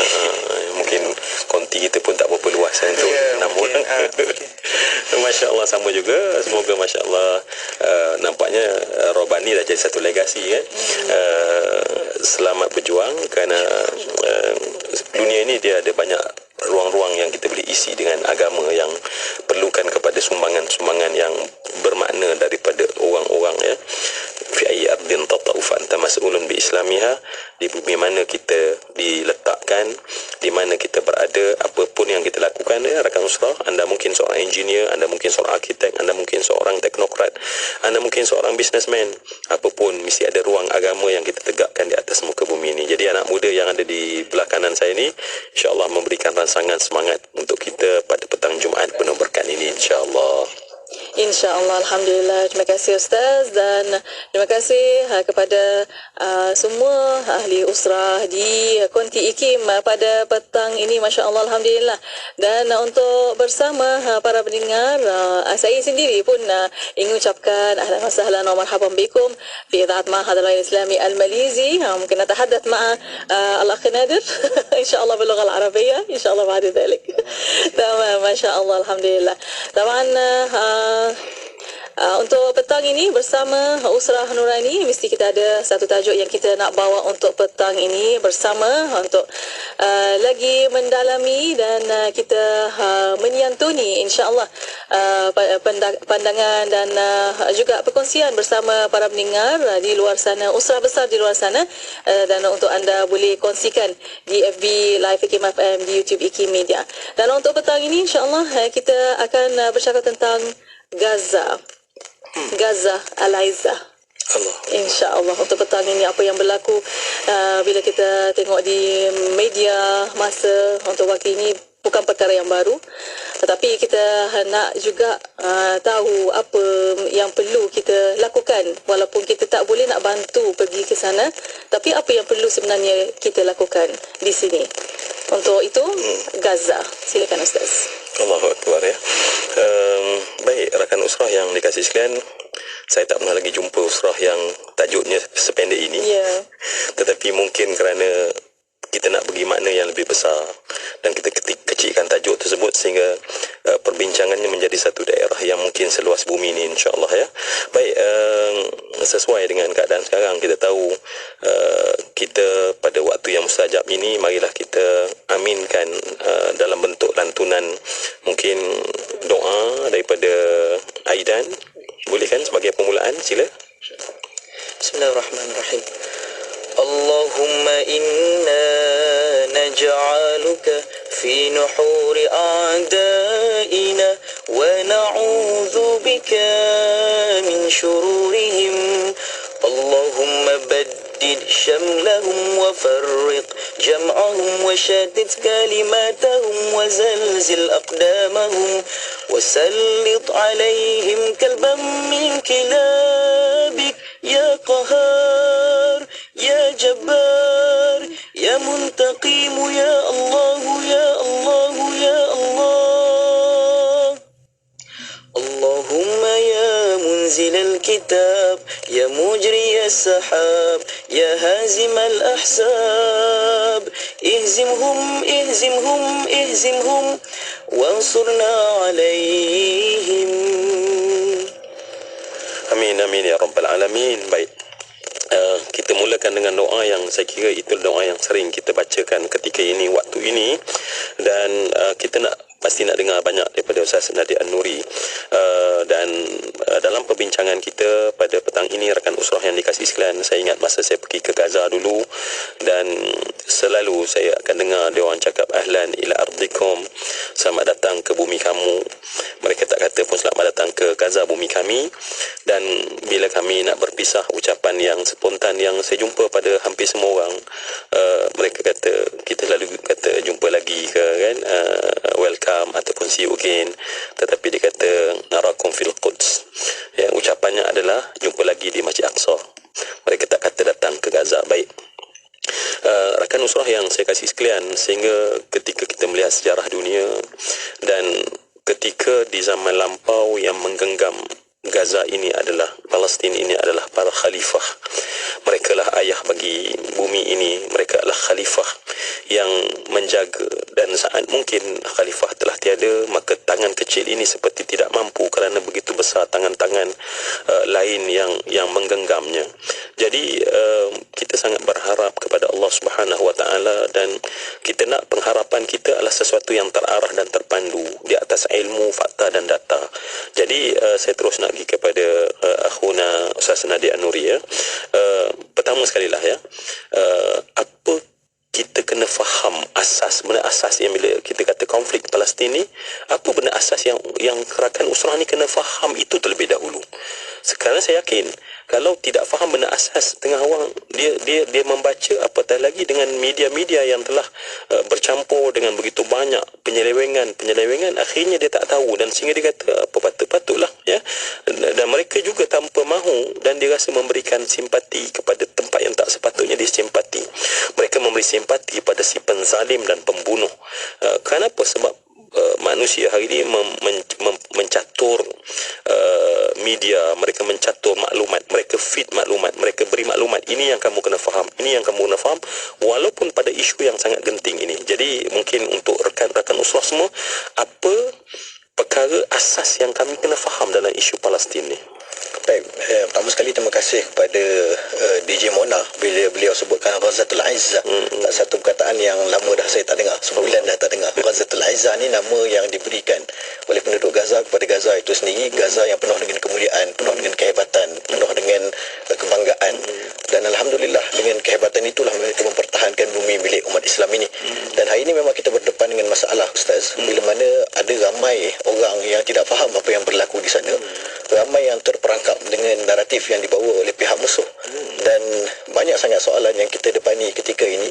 mungkin konti kita pun tak berapa luas untuk 6 orang. Masya Allah sama juga. Semoga Masya Allah nampaknya Robani dah jadi satu legasi kan. Selamat berjuang kerana dunia ini dia ada banyak ruang-ruang yang kita boleh isi dengan agama yang perlukan kepada sumbangan-sumbangan yang bermakna daripada orang-orang ya. Fi ayyi ardin tata'u fa anta mas'ulun bi islamiha, di bumi mana kita diletakkan, di mana kita berada, apapun yang kita lakukan ya rakan usrah, anda mungkin seorang engineer, anda mungkin seorang arkitek, anda mungkin seorang teknokrat, anda mungkin seorang businessman, apapun mesti ada ruang agama yang kita tegakkan di atas muka bumi ini. Jadi anak muda yang ada di belah kanan saya ni insya-Allah memberikan rangsangan semangat untuk kita pada petang Jumaat penuh berkat ini insya-Allah. InsyaAllah, Alhamdulillah. Terima kasih Ustaz dan terima kasih kepada semua ahli usrah di Konti IKIM pada petang ini. Masya Allah, Alhamdulillah. Dan untuk bersama para pendengar, saya sendiri pun ingin ucapkan ahlan wa sahlan wa marhaban bikum fi ida'at Ma'had al-Islami al-Malizi. Mungkin نتحدث مع الأخ نادر إن شاء الله باللغة العربية إن شاء الله بعد ذلك. تمام, ما شاء الله, Alhamdulillah. طبعا untuk petang ini bersama Usrah Nurani, mesti kita ada satu tajuk yang kita nak bawa untuk petang ini bersama untuk lagi mendalami dan kita menyantuni insya-Allah pandangan dan juga perkongsian bersama para pendengar di luar sana, usrah besar di luar sana, dan untuk anda boleh kongsikan di FB Live IKIM FM, di YouTube IKIM Media. Dan untuk petang ini insya-Allah kita akan bercakap tentang Gaza Al-Aizah. InsyaAllah untuk petang ini apa yang berlaku bila kita tengok di media masa untuk waktu ini bukan perkara yang baru, tetapi kita nak juga tahu apa yang perlu kita lakukan. Walaupun kita tak boleh nak bantu pergi ke sana, tapi apa yang perlu sebenarnya kita lakukan di sini. Untuk itu Gaza, silakan Ustaz. Allahu Akbar ya. Baik rakan usrah yang dikasih sekalian, saya tak pernah lagi jumpa usrah yang tajuknya sependek ini. Tetapi mungkin kerana kita nak bagi makna yang lebih besar dan kita kecilkan tajuk tersebut sehingga perbincangannya menjadi satu daerah yang mungkin seluas bumi ini insya-Allah ya. Baik, sesuai dengan keadaan sekarang kita tahu kita pada waktu yang mustajab ini, marilah kita aminkan dalam bentuk lantunan mungkin doa daripada Aidan. Boleh kan sebagai permulaan, sila. Bismillahirrahmanirrahim. Allahumma inna naj'aluka fi nuhuri a'daina wa na'udzu bika min shururihim. Allahumma baddid shamlahum wa farriq jam'ahum wa shaddid kalimatahum wa zalzil aqdamahum wa sallit alayhim kalban min kilabik ya qahar ya jabbar ya muntaqim ya Allah ya Allah ya Allah. Allahumma ya munzil al-kitab ya mujri as-sahab ya hazim al-ahsab ihzimhum wansurna alaihim. Amin Amin ya Rabbal Alamin. Baik, kita mulakan mulakan dengan doa yang saya kira itu doa yang sering kita bacakan ketika ini, waktu ini, dan kita pasti nak dengar banyak daripada Ustaz Nadir An-Nuri. Dan dalam perbincangan kita pada petang ini, rakan usrah yang dikasihi sekalian, saya ingat masa saya pergi ke Gaza dulu, dan selalu saya akan dengar dia orang cakap ahlan ila ardikum, selamat datang ke bumi kamu. Mereka tak kata pun selamat datang ke Gaza, bumi kami. Dan bila kami nak berpisah, ucapan yang spontan yang saya jumpa pada hampir semua orang, mereka kata, kita lalu kata jumpa lagi ke kan, welcome ataupun see you again, tetapi dia kata narakum fil Quds. Ya, ucapannya adalah jumpa lagi di Masjid Aqsa. Mereka tak kata datang ke Gaza. Baik, rakan usrah yang saya kasih sekalian, sehingga ketika kita melihat sejarah dunia dan ketika di zaman lampau yang menggenggam Gaza ini adalah, Palestin ini adalah para khalifah. Mereka lah ayah bagi bumi ini. Mereka adalah khalifah yang menjaga, dan saat mungkin khalifah telah tiada, maka tangan kecil ini seperti tidak mampu kerana begitu besar tangan-tangan lain yang menggenggamnya. Jadi kita sangat berharap kepada Allah Subhanahu Wa Taala, dan kita nak pengharapan kita adalah sesuatu yang terarah dan terpandu di atas ilmu, fakta dan data. Jadi saya terus nak pergi kepada akhuna Ustaz Nadir An-Nuri ya. Pertama sekali lah ya, apa kita kena faham asas, benda asas yang bila kita kata konflik Palestin ni, apa benda asas yang rakan usrah ni kena faham itu terlebih dahulu. Sekarang saya yakin kalau tidak faham benda asas, tengah awang dia membaca, apatah lagi dengan media-media yang telah bercampur dengan begitu banyak penyelewengan, akhirnya dia tak tahu, dan sehingga dia kata apa patut-patutlah ya. Dan mereka juga tanpa mahu, dan dia rasa memberikan simpati kepada tempat yang tak sepatutnya dia simpati. Mereka memberi simpati pada si penzalim dan pembunuh. Kenapa? Sebab manusia hari ini mencatur media, mereka mencatur maklumat, mereka feed maklumat, mereka beri maklumat, ini yang kamu kena faham, ini yang kamu kena faham, walaupun pada isu yang sangat genting ini. Jadi mungkin untuk rakan-rakan usrah semua, apa perkara asas yang kami kena faham dalam isu Palestin ni? Baik, pertama sekali terima kasih kepada DJ Mona bila beliau sebutkan Ghazatul Izzah. Satu perkataan yang lama dah saya tak dengar, sebulan dah tak dengar. Ghazatul Izzah ni nama yang diberikan oleh penduduk Gaza kepada Gaza itu sendiri. Gaza yang penuh dengan kemuliaan, penuh dengan kehebatan, penuh dengan kebanggaan. Dan Alhamdulillah dengan kehebatan itulah mereka mempertahankan bumi milik umat Islam ini. Dan hari ini memang kita berdepan dengan masalah, Ustaz, bila mana ada ramai orang yang tidak faham apa yang berlaku di sana. Ramai yang terperangkap dengan naratif yang dibawa oleh pihak musuh, dan banyak sangat soalan yang kita depani ketika ini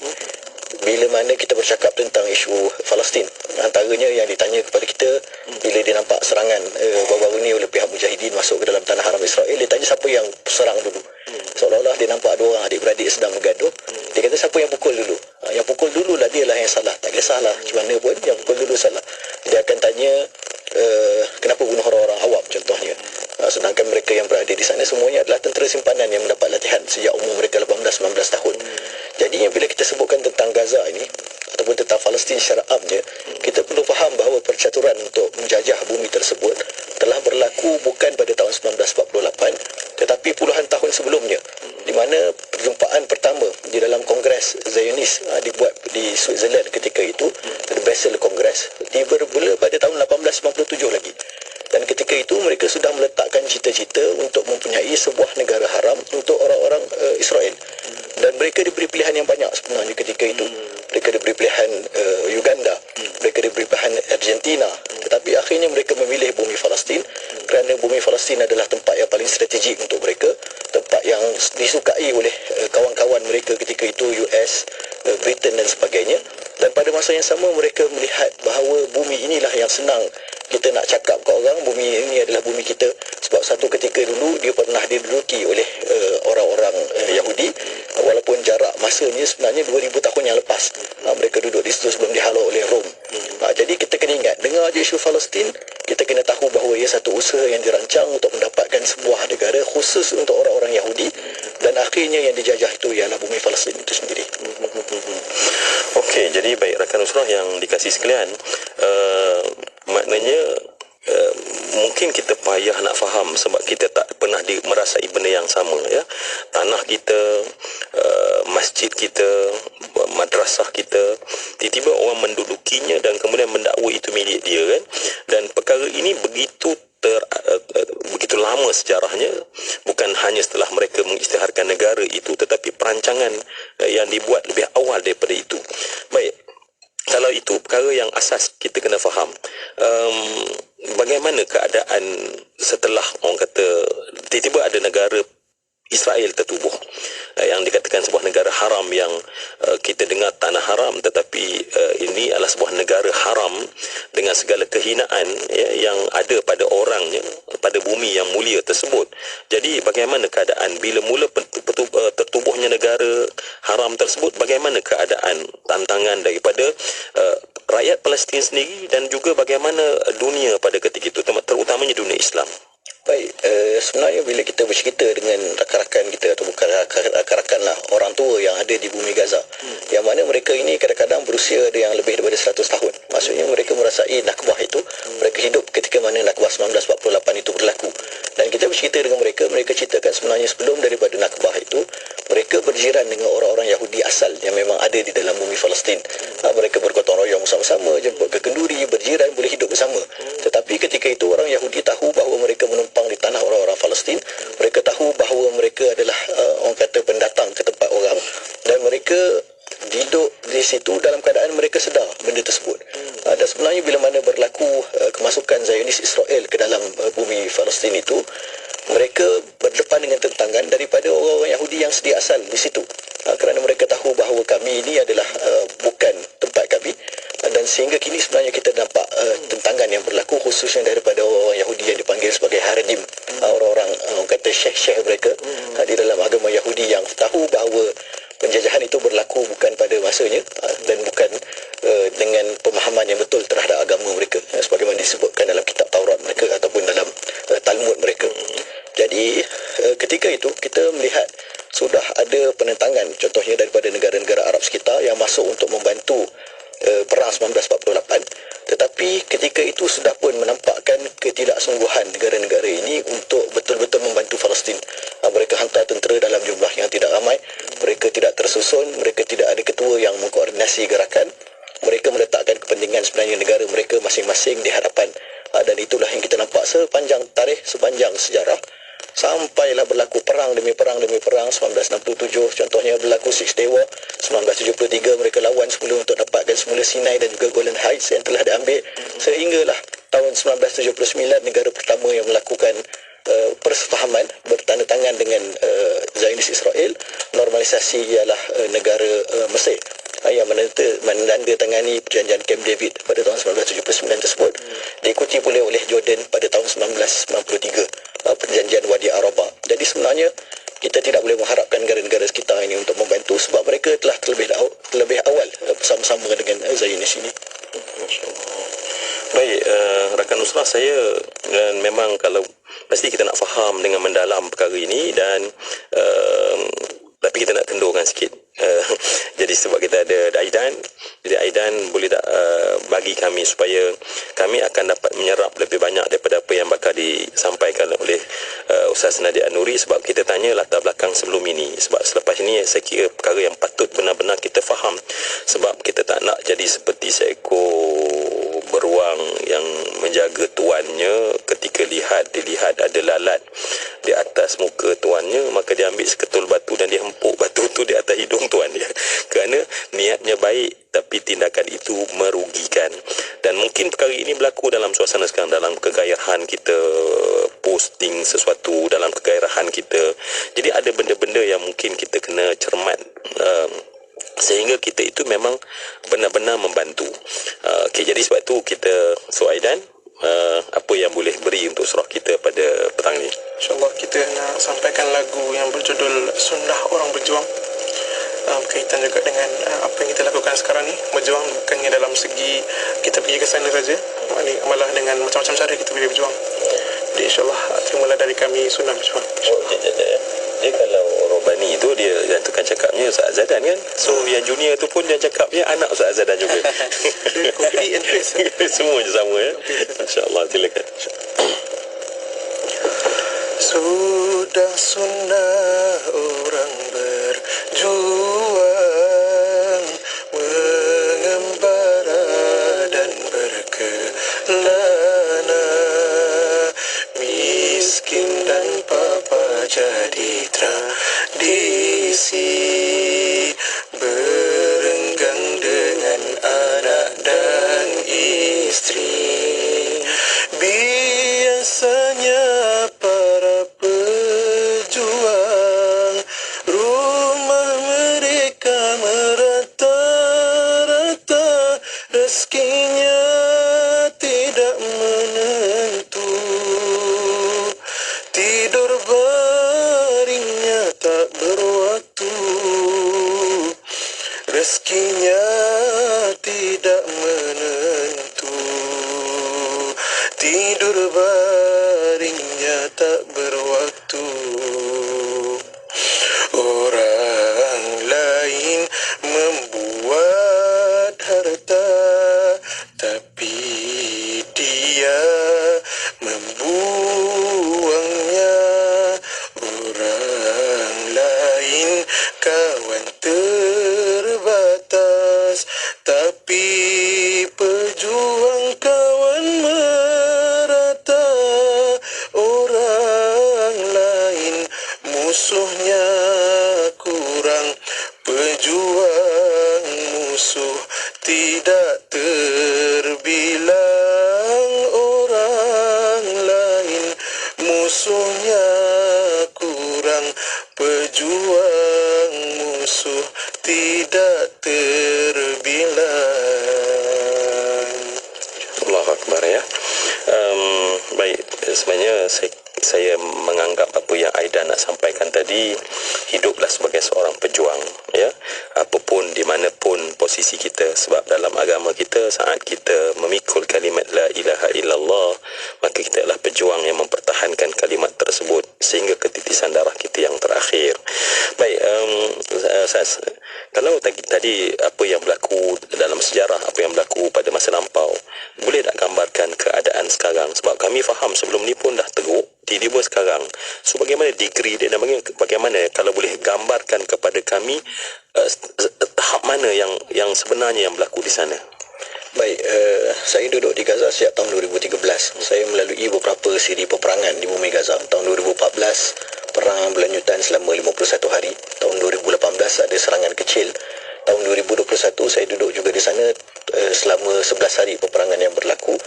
bila mana kita bercakap tentang isu Palestin. Antaranya yang ditanya kepada kita bila dia nampak serangan baru-baru ni oleh pihak Mujahidin masuk ke dalam tanah haram Israel, dia tanya siapa yang serang dulu. Seolah-olah dia nampak ada orang adik-beradik sedang bergaduh, dia kata siapa yang pukul dulu. Yang pukul dulu lah dia lah yang salah. Tak kisahlah macam mana pun, yang pukul dulu salah. Dia akan tanya kenapa bunuh orang-orang awam contohnya. Sedangkan mereka yang berada di sana semuanya adalah tentera simpanan yang mendapat latihan sejak umur mereka 18-19 tahun. Jadi bila kita sebutkan tentang Gaza ini ataupun tentang Palestin secara amnya, kita perlu faham bahawa percaturan untuk menjajah bumi tersebut telah berlaku bukan pada tahun 1948 tetapi puluhan tahun sebelumnya, di mana perjumpaan pertama di dalam Kongres Zionis dibuat di Switzerland ketika itu, the Basel Congress, bermula pada tahun 1897 lagi. Dan ketika itu mereka sudah meletakkan cita-cita untuk mempunyai sebuah negara haram untuk orang-orang Israel. Dan mereka diberi pilihan yang banyak sebenarnya ketika itu. Mereka diberi pilihan Uganda, mereka diberi pilihan Argentina, tetapi akhirnya mereka memilih bumi Palestin kerana bumi Palestin adalah tempat yang paling strategik untuk mereka, tempat yang disukai oleh kawan-kawan mereka ketika itu, US, Britain dan sebagainya. Dan pada masa yang sama mereka melihat bahawa bumi inilah yang senang kita nak cakap ke orang, bumi ini adalah bumi kita. Sebab satu ketika dulu dia pernah diduduki oleh orang-orang Yahudi, walaupun jarak masanya sebenarnya 2000 tahun yang lepas. Mereka duduk di situ sebelum dihalau oleh Rom. Jadi kita kena ingat, dengar je isu Palestin, kita kena tahu bahawa ia satu usaha yang dirancang untuk mendapatkan sebuah negara khusus untuk orang-orang Yahudi, dan akhirnya yang dijajah itu ialah bumi Palestin itu sendiri. Okey, jadi baik rakan usrah yang dikasihi sekalian, maknanya mungkin kita payah nak faham sebab kita tak pernah merasai benda yang sama, ya. Tanah kita, masjid kita, madrasah kita, tiba-tiba orang mendudukinya dan kemudian mendakwa itu milik dia, kan. Dan perkara ini begitu begitu lama sejarahnya, bukan hanya setelah mereka mengisytiharkan negara itu, tetapi perancangan yang dibuat lebih awal daripada itu. Baik, kalau itu perkara yang asas kita kena faham. Bagaimana keadaan setelah orang kata tiba-tiba ada negara Israel tertubuh, yang dikatakan sebuah negara haram, yang kita dengar tanah haram, tetapi ini adalah sebuah negara haram dengan segala kehinaan, ya, yang ada pada orangnya, pada bumi yang mulia tersebut. Jadi bagaimana keadaan bila mula tertubuhnya negara haram tersebut? Bagaimana keadaan tantangan daripada rakyat Palestin sendiri dan juga bagaimana dunia pada ketika itu, terutamanya dunia Islam? Baik, sebenarnya bila kita bercerita dengan rakan-rakan kita, atau bukan rakan-rakan lah, orang tua yang ada di bumi Gaza, yang mana mereka ini kadang-kadang berusia ada yang lebih daripada 100 tahun. Maksudnya mereka merasai Nakbah itu, mereka hidup ketika mana Nakbah 1948 itu berlaku. Dan kita bercerita dengan mereka, mereka ceritakan sebenarnya sebelum daripada Nakbah itu, mereka berjiran dengan orang-orang Yahudi asal yang memang ada di dalam bumi Palestin. Mereka bergotong royong bersama-sama, jemput ke kenduri, berjiran, boleh hidup bersama. Tetapi ketika itu orang Yahudi tahu bahawa mereka menumpang di tanah orang-orang Palestin, mereka tahu bahawa mereka adalah orang kata pendatang ke tempat orang, dan mereka duduk di situ dalam keadaan mereka sedar benda tersebut. Dan sebenarnya bila mana berlaku kemasukan Zionis Israel ke dalam bumi Palestin itu, mereka berdepan dengan tentangan daripada orang-orang Yahudi yang sedia asal di situ, kerana mereka tahu bahawa kami ini adalah bukan tempat kami, dan sehingga kini sebenarnya kita nampak tentangan yang berlaku khususnya daripada orang Yahudi yang dipanggil sebagai Haredim, orang-orang kata syekh-syekh mereka di dalam agama Yahudi yang tahu bahawa penjajahan itu berlaku bukan pada masanya dan bukan dengan pemahaman yang betul terhadap agama mereka, sebagaimana disebutkan dalam kitab Taurat mereka ataupun dalam Talmud mereka. Jadi ketika itu kita melihat sudah ada penentangan, contohnya daripada negara-negara Arab sekitar yang masuk untuk membantu perang 1948, tetapi ketika itu sudah pun menampakkan ketidaksungguhan negara-negara ini untuk betul-betul membantu Palestin. Mereka hantar tentera dalam jumlah yang tidak ramai, mereka tidak tersusun, mereka tidak ada ketua yang mengkoordinasi gerakan, mereka meletakkan kepentingan sebenarnya negara mereka masing-masing di hadapan. Dan itulah yang kita nampak sepanjang tarikh, sepanjang sejarah, sampailah berlaku perang demi perang demi perang. 1967 contohnya berlaku Six Day War, 1973 mereka lawan semula untuk dapatkan semula Sinai dan juga Golan Heights yang telah diambil, sehinggalah tahun 1979 negara pertama yang melakukan persefahaman bertanda tangan dengan Zionis Israel. Normalisasi ialah negara Mesir yang menandatangani perjanjian Camp David pada tahun 1979 tersebut, diikuti pula oleh Jordan pada tahun 1993, perjanjian Wadi Araba. Jadi sebenarnya kita tidak boleh mengharapkan negara-negara sekitar ini untuk membantu sebab mereka telah terlebih awal bersama-sama dengan Zionis ini. Baik, rakan Nusrah, saya memang kalau pasti kita nak faham dengan mendalam perkara ini, dan tapi kita nak kendurkan sikit. Jadi sebab kita ada Aidan, jadi Aidan boleh tak bagi kami supaya kami akan dapat menyerap lebih banyak daripada apa yang bakal disampaikan oleh Ustaz Nadia Nuri, sebab kita tanya latar belakang sebelum ini. Sebab selepas ini saya kira perkara yang patut benar-benar kita faham, sebab kita tak nak jadi seperti seekor beruang yang menjaga tuannya. Ketika dilihat ada lalat di atas muka tuannya, maka dia ambil seketul batu dan dia hempuk batu tu di atas hidung tuan dia, kerana niatnya baik tapi tindakan itu merugikan. Dan mungkin perkara ini berlaku dalam suasana sekarang, dalam kegairahan kita posting sesuatu, dalam kegairahan kita. Jadi ada benda-benda yang mungkin kita kena cermat, sehingga kita itu memang benar-benar membantu. Okay, jadi sebab tu kita Aidan, apa yang boleh beri untuk surah kita pada petang ini? InsyaAllah kita nak sampaikan lagu yang berjudul Sunnah Orang Berjuang, berkaitan juga dengan apa yang kita lakukan sekarang ni. Berjuang bukannya dalam segi kita pergi ke sana saja, malah dengan macam-macam cara kita boleh berjuang. Jadi insyaAllah terimalah dari kami Sunnah Berjuang. Dia kalau Robani tu dia yang tukang cakapnya Ustaz Azadan kan, so yang junior tu pun dia cakapnya anak Ustaz Azadan juga. Dia copy and paste. Semua je sama ya. InsyaAllah, silakan. Sudah sunnah orang berjuang, mengembara dan berkelana, miskin dan papa jadi tradisi, berenggang dengan anak dan istri. Biasanya para pejuang rumah mereka merata-rata, rezekinya tidak menentu, tidur baringnya tak berwaktu, rezekinya tidak menentu, tidur baringnya tak berwaktu. Orang lain membuat harta, tapi dia membuangnya. Orang lain kawan terbatas, tapi pejuang kawan merata. Orang lain musuhnya kurang, pejuang musuh tidak terbilang. Orang lain musuhnya kurang, pejuang musuh tidak terbilang. Allahu Akbar ya. Baik, sebenarnya saya menganggap apa yang Aida nak sampaikan tadi, hiduplah sebagai seorang pejuang ya, apapun di manapun posisi kita, sebab dalam agama kita saat kita memikul kalimat la ilaha illallah, maka kita adalah pejuang yang mempertahankan kalimat tersebut sehingga ketitisan darah kita yang terakhir. Baik, kalau tadi apa yang berlaku dalam sejarah, apa yang berlaku pada masa lampau, boleh tak gambarkan keadaan sekarang? Sebab kami faham sebelum ni pun dah teruk, tiba-tiba sekarang. So bagaimana degree dia dan bagaimana kalau boleh gambarkan kepada kami tahap mana yang sebenarnya yang berlaku di sana? Baik, saya duduk di Gaza sejak tahun 2013. Saya melalui beberapa siri peperangan di bumi Gaza. Tahun 2014, perang berlanjutan selama 51 hari. Tahun 2018 ada serangan kecil. Tahun 2021 saya duduk juga di sana selama 11 hari peperangan yang berlaku.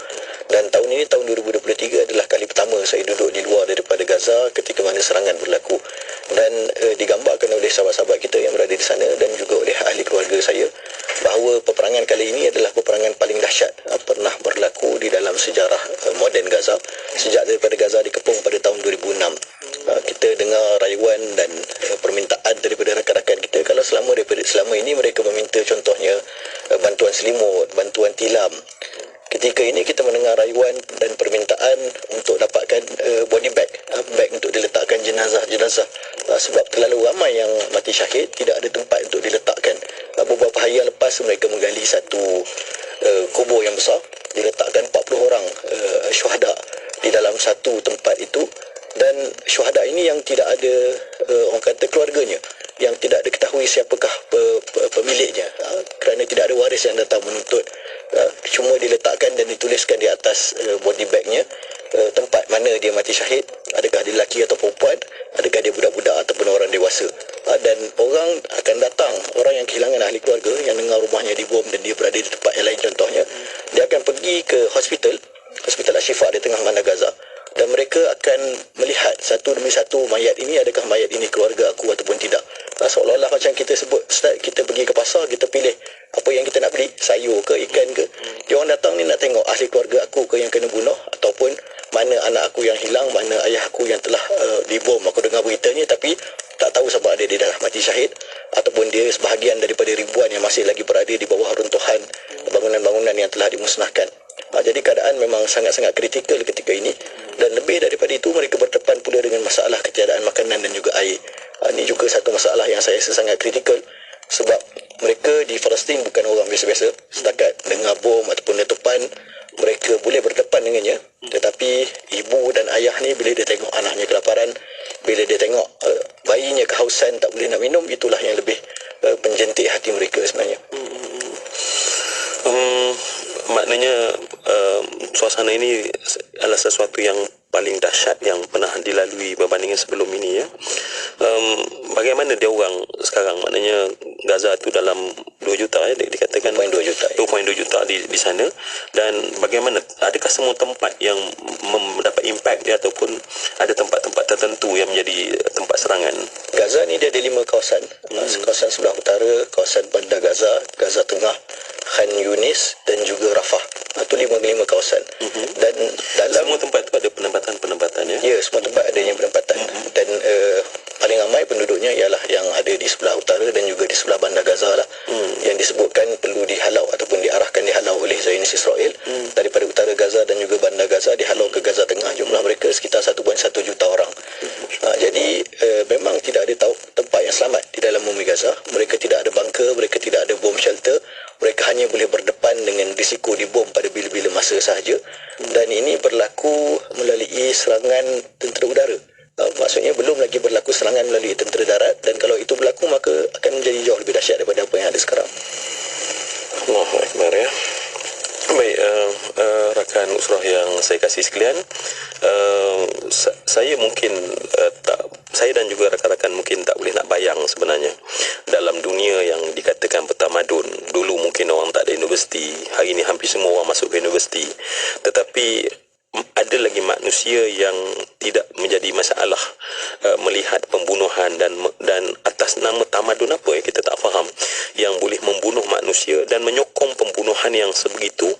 Dan tahun ini, tahun 2023 adalah kali pertama saya duduk di luar daripada Gaza ketika mana serangan berlaku. Dan digambarkan oleh sahabat-sahabat kita yang berada di sana dan juga oleh ahli keluarga saya bahawa peperangan kali ini adalah peperangan paling dahsyat pernah berlaku di dalam sejarah moden Gaza sejak daripada Gaza dikepung pada tahun 2006. Kita dengar rayuan dan permintaan daripada rakan-rakan kita kalau selama ini mereka meminta contohnya bantuan selimut, bantuan tilam. Ketika ini kita mendengar rayuan dan permintaan untuk dapatkan body bag, bag untuk diletakkan jenazah-jenazah, sebab terlalu ramai yang mati syahid, tidak ada tempat untuk diletakkan. Beberapa hari yang lepas mereka menggali satu kubur yang besar, diletakkan 40 orang syuhada di dalam satu tempat itu, dan syuhada ini yang tidak ada orang kata keluarganya, yang tidak diketahui siapakah pemiliknya, kerana tidak ada waris yang datang menuntut. Cuma diletakkan dan dituliskan di atas body bagnya tempat mana dia mati syahid, adakah dia lelaki atau perempuan, adakah dia budak-budak ataupun orang dewasa. Dan orang akan datang, orang yang kehilangan ahli keluarga, yang dengar rumahnya dibom dan dia berada di tempat yang lain contohnya, dia akan pergi ke hospital Al-Shifa di tengah mana Gaza, dan mereka akan melihat satu demi satu mayat ini, adakah mayat ini keluarga aku ataupun tidak. Seolah-olah macam kita sebut, Ustaz, kita pergi ke pasar, kita pilih apa yang kita nak beli, sayur ke, ikan ke. Dia orang datang ni nak tengok ahli keluarga aku ke yang kena bunuh, ataupun mana anak aku yang hilang, mana ayah aku yang telah dibom. Aku dengar beritanya tapi tak tahu sebab dia dah mati syahid, ataupun dia sebahagian daripada ribuan yang masih lagi berada di bawah runtuhan bangunan-bangunan yang telah dimusnahkan. Jadi keadaan memang sangat-sangat kritikal ketika ini, dan lebih daripada itu mereka berdepan pula dengan masalah ketiadaan makanan dan juga air. Ini juga satu masalah yang saya rasa sangat kritikal, sebab mereka di Palestin bukan orang biasa-biasa. Setakat dengar bom ataupun letupan, mereka boleh berdepan dengannya, tetapi ibu dan ayah ayah ni bila dia tengok anaknya kelaparan, bila dia tengok bayinya kehausan tak boleh nak minum, itulah yang lebih menjentik hati mereka sebenarnya. Maknanya suasana ini adalah sesuatu yang paling dahsyat yang pernah dilalui berbandingan sebelum ini, ya. Bagaimana dia orang sekarang? Maknanya Gaza tu dalam 2 juta, ya, dikatakan 2.2 juta di sana. Dan bagaimana, adakah semua tempat yang mendapat impak dia, ataupun ada tempat-tempat tertentu yang menjadi tempat serangan? Gaza ni dia ada 5 kawasan. Kawasan sebelah utara, kawasan Bandar Gaza, Gaza Tengah, Khan Yunis dan juga Rafah. Itu 5 kawasan. Dan dalam semua tempat itu ada penempatan ya? Ya, semua tempat adanya penempatan. Dan paling ramai penduduknya ialah yang ada di sebelah utara dan juga di sebelah Bandar Gaza lah. Yang disebutkan perlu dihalau ataupun dihalau oleh Zionis Israel daripada utara Gaza dan juga Bandar Gaza, dihalau ke Gaza Tengah. Jumlah mereka sekitar 1.1 juta orang. Jadi memang tidak ada tempat yang selamat di dalam bumi Gaza. Mereka tidak ada bunker, mereka tidak ada bom shelter. Mereka hanya boleh berdepan dengan risiko dibom pada bila-bila masa sahaja. Dan ini berlaku melalui serangan tentera udara. Maksudnya belum lagi berlaku serangan melalui tentera darat, dan kalau itu berlaku maka akan menjadi jauh lebih dahsyat daripada apa yang ada sekarang. Allahu Akbar, ya. Baik, rakan usrah yang saya kasih sekalian, saya mungkin saya dan juga rakan-rakan mungkin tak boleh nak bayang sebenarnya dalam dunia yang dikatakan bertamadun. Dulu mungkin orang tak ada universiti, hari ini hampir semua orang masuk ke universiti, tetapi ada lagi manusia yang tidak menjadi masalah melihat pembunuhan dan atas nama tamadun apa ya, kita tak faham, yang boleh membunuh manusia dan menyokong pembunuhan yang sebegitu.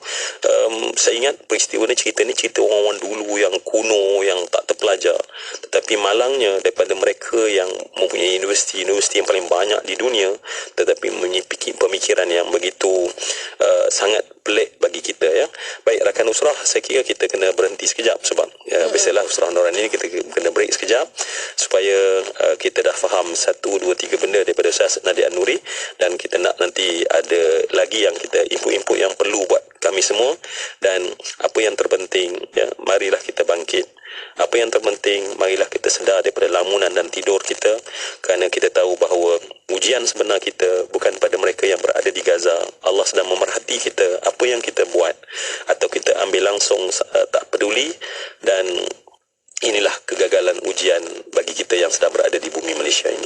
Saya ingat peristiwa ni, cerita orang-orang dulu yang kuno, yang tak terpelajar, tetapi malangnya daripada mereka yang mempunyai universiti yang paling banyak di dunia, tetapi mempunyai pemikiran yang begitu sangat pelik bagi kita, ya. Baik rakan usrah, saya kira kita kena berhenti sekejap sebab biasalah usrah Nurani ni kita kena break sekejap supaya kita dah faham 1, 2, 3 benda daripada Ustaz Nadia Nuri, dan kita nak nanti ada lagi yang kita input yang perlu buat kami semua. Dan apa yang terpenting, ya, marilah kita bangkit. Apa yang terpenting, marilah kita sedar daripada lamunan dan tidur kita, kerana kita tahu bahawa ujian sebenar kita bukan pada mereka yang berada di Gaza. Allah sedang memerhati kita, apa yang kita buat atau kita ambil langsung tak peduli. Dan inilah kegagalan ujian bagi kita yang sedang berada di bumi Malaysia ini.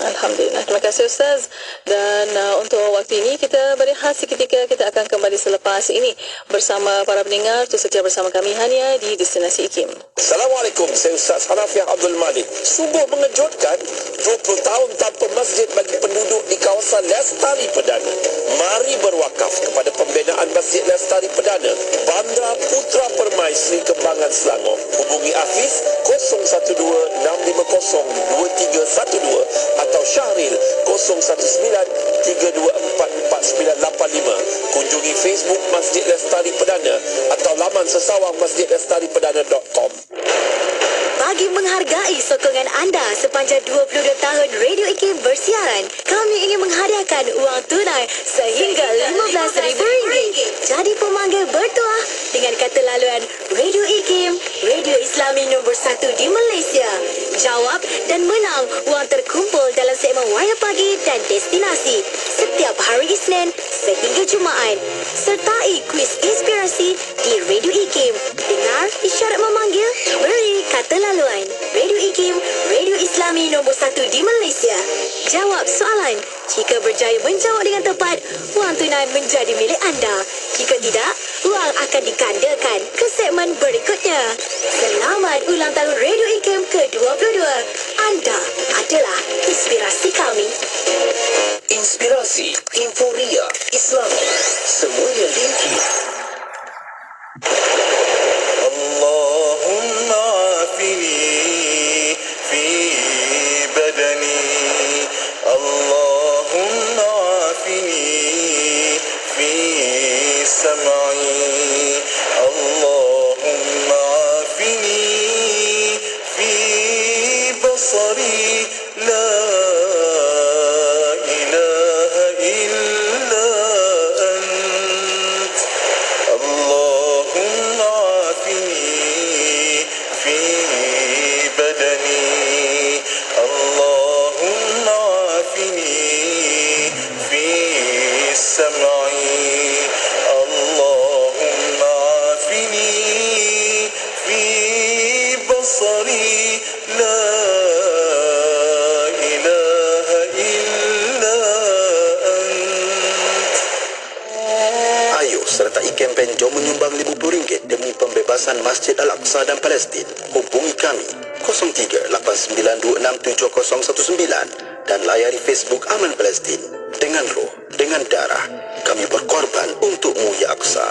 Alhamdulillah. Terima kasih Ustaz. Dan untuk waktu ini kita berehat seketika. Kita akan kembali selepas ini bersama para pendengar. Terus setia bersama kami hanya di Destinasi IKIM. Assalamualaikum, saya Ustaz Hanafiah Abdul Malik. Sungguh mengejutkan, 20 tahun tanpa masjid bagi penduduk di kawasan Lestari Perdana. Mari berwakaf kepada pembinaan Masjid Lestari Perdana, Bandar Putra Permai Seri Kembangan, Selangor. Hubungi Hafiz 012-650-2312 atau Syahril 019-324-4985. Kunjungi Facebook Masjid Lestari Perdana atau laman sesawang masjidlestariperdana.com. Bagi menghargai sokongan anda sepanjang 22 tahun Radio IKIM bersiaran, kami ingin menghadiahkan wang tunai sehingga RM15,000. Jadi pemanggil bertuah dengan kata laluan Radio IKIM, Radio Islami nombor 1 di Malaysia. Jawab dan menang wang terkumpul dalam segmen Waya Pagi dan Destinasi setiap hari Isnin sehingga Jumaat. Sertai kuis inspirasi di Radio IKIM. Dengar isyarat memanggil, beri kata laluan. Radio IKIM, Radio Islami nombor 1 di Malaysia. Jawab soalan. Jika berjaya menjawab dengan tepat, wang tunai menjadi milik anda. Jika tidak, wang akan digandakan ke segmen berikutnya. Selamat ulang tahun Radio IKIM ke-22. Anda adalah inspirasi kami. Inspirasi, Inforia, Islam, semuanya linki. Allahumma afini fi badani, Allahumma afini fi sam'i, Allahumma afini fi basari, la ilaha illa ant, Allahumma afini fi menyertai kempen Jom Menyumbang RM50 demi pembebasan Masjid Al-Aqsa dan Palestin, hubungi kami 03-8926-7019 dan layari Facebook Aman Palestin. Dengan roh, dengan darah, kami berkorban untukmu, Ya Aqsa.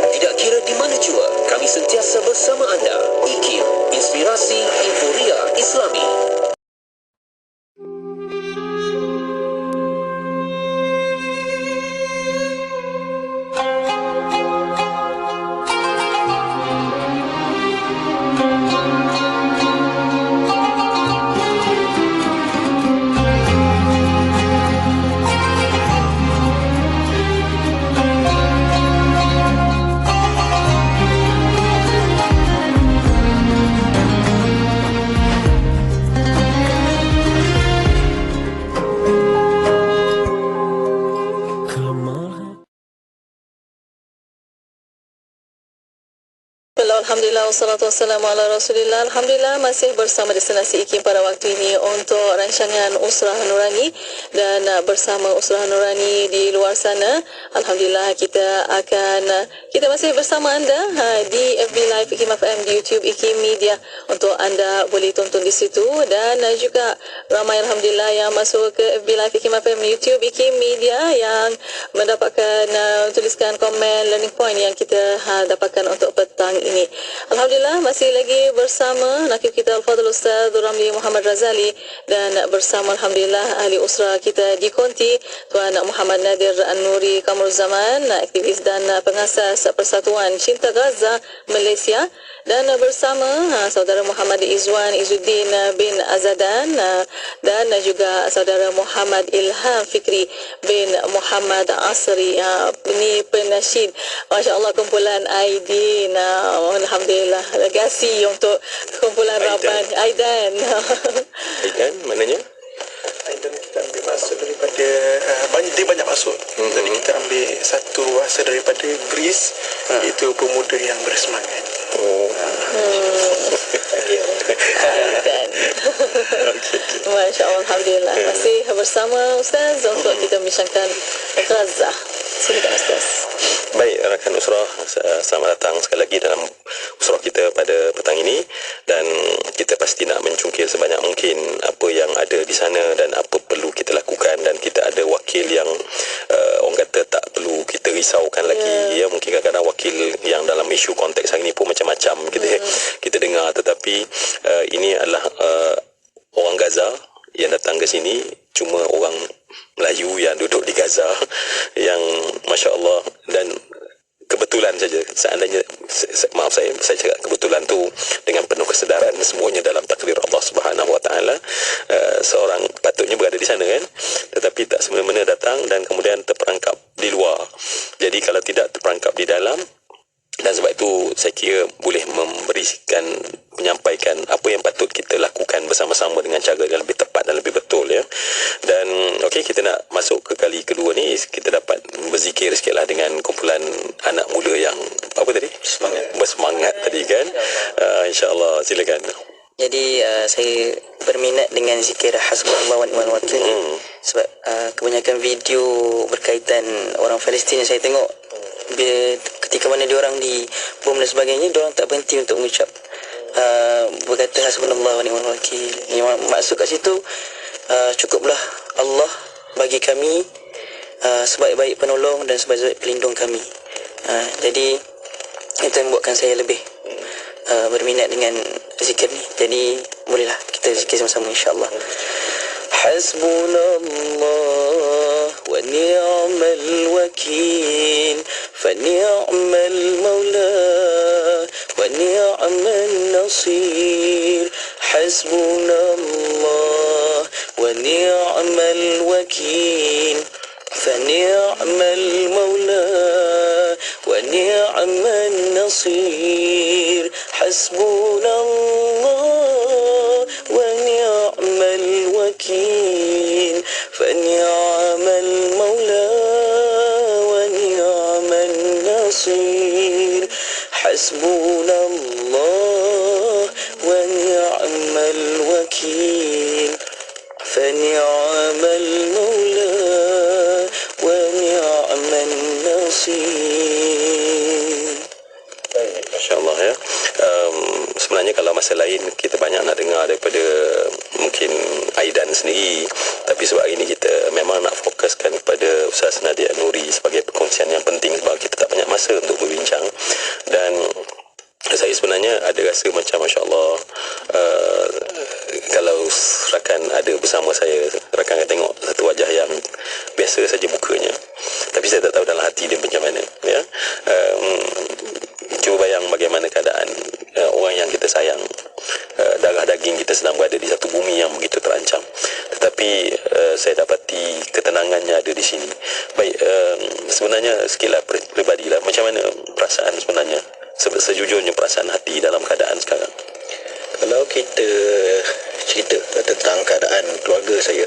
Tidak kira di mana jua, kami sentiasa bersama anda. IKIM, Inspirasi Inforia Islami. Alhamdulillah, wassalatu wassalamu ala rasulillah. Alhamdulillah masih bersama destinasi IKIM pada waktu ini untuk rancangan Usrah Nurani, dan bersama Usrah Nurani di luar sana, Alhamdulillah kita masih bersama anda di FB Live IKIM FM, di YouTube IKIM Media, untuk anda boleh tonton di situ, dan juga ramai Alhamdulillah yang masuk ke FB Live IKIM FM, YouTube IKIM Media, yang mendapatkan tuliskan komen learning point yang kita dapatkan untuk petang ini. Alhamdulillah masih lagi bersama nakib kita Al-Fadhil Ustaz Ramli Muhammad Razali, dan bersama Alhamdulillah ahli usrah kita di Konti, Tuan Muhammad Nadir An-Nuri Kamaruzzaman, aktivis dan pengasas Persatuan Cinta Gaza Malaysia, dan bersama saudara Muhammad Izzuddin bin Azadan, dan juga saudara Muhammad Ilham Fikri bin Muhammad Asri. Ini penasyid, Masya Allah, kumpulan Aidin. Alhamdulillah, legasi untuk kumpulan Rabban Aidan. Aidan mananya? Aidan kita ambil maksud daripada banyak maksud. Jadi kita ambil satu bahasa daripada Greece, iaitu pemuda yang bersemangat. Masya Allah, Alhamdulillah masih bersama Ustaz untuk kita membincangkan Gaza. Silakan Ustaz. Baik, rakan usrah, selamat datang sekali lagi dalam usrah kita pada petang ini, dan kita pasti nak mencungkil sebanyak mungkin apa yang ada di sana dan apa perlu kita lakukan, dan kita ada wakil yang orang kata tak perlu kita risaukan lagi. Ya, mungkin kadang-kadang wakil yang dalam isu konteks hari ini pun macam-macam kita dengar, tetapi ini adalah orang Gaza yang datang ke sini, cuma orang Melayu yang duduk di Gaza yang Masya Allah, dan kebetulan saja, seandainya maaf saya cakap kebetulan tu dengan penuh kesedaran, semuanya dalam takdir Allah Subhanahu Wa Taala. Seorang patutnya berada di sana kan, tetapi tak semena-mena datang dan kemudian terperangkap di luar. Jadi kalau tidak terperangkap di dalam, dan sebab itu saya kira boleh menyampaikan apa yang patut kita lakukan bersama-sama dengan cara yang lebih tepat dan lebih betul, ya. Dan okey, kita nak masuk ke kali kedua ni, kita dapat berzikir sikitlah dengan kumpulan anak muda yang apa tadi? Bersemangat tadi kan. InsyaAllah, silakan. Jadi saya berminat dengan zikir Hasbunallah wa ni'mal wakil. Sebab kebanyakan video berkaitan orang Palestin yang saya tengok, ketika mana diorang di bom dan sebagainya, diorang tak berhenti untuk mengucap berkata Hasbunallah wa ni'mal wakil. Maksud kat situ, cukuplah Allah bagi kami sebaik-baik penolong dan sebaik-baik pelindung kami. Jadi itu yang buatkan saya lebih berminat dengan zikir ni. Jadi bolehlah kita zikir sama-sama, insyaAllah. Hasbunallah wa ni'mal wakil, fa ni'mal maula wa ni'mal nasir. Hasbunallah wa ni'mal wakil, fa ni'mal maula wa ni'mal nasir. Hasbunallah wa ni'mal wakil, fa ni'mal maula wa ni'mal nasir. Hasbunallah wa ni'mal wakil, fa ni'mal maula wa ni'mal nasir. Masya Allah ya. Sebenarnya kalau masa lain kita banyak nak dengar daripada mungkin Aidan sendiri, tapi sebab ini kita memang nak fokuskan kepada Ustaz Nadia Nuri sebagai perkongsian yang penting sebab kita tak banyak masa untuk berbincang. Dan saya sebenarnya ada rasa macam Masya Allah, kalau rakan ada bersama saya, rakan akan tengok satu wajah yang biasa saja mukanya, tapi saya tak tahu dalam hati dia macam mana ya. Cuba bayang bagaimana keadaan orang yang kita sayang, darah daging kita sedang berada di satu bumi yang begitu terancam, tetapi saya dapati ketenangannya ada di sini. Baik, sebenarnya sekilas peribadilah, macam mana perasaan sebenarnya, sejujurnya perasaan hati dalam keadaan sekarang? Kalau kita cerita tentang keadaan keluarga saya,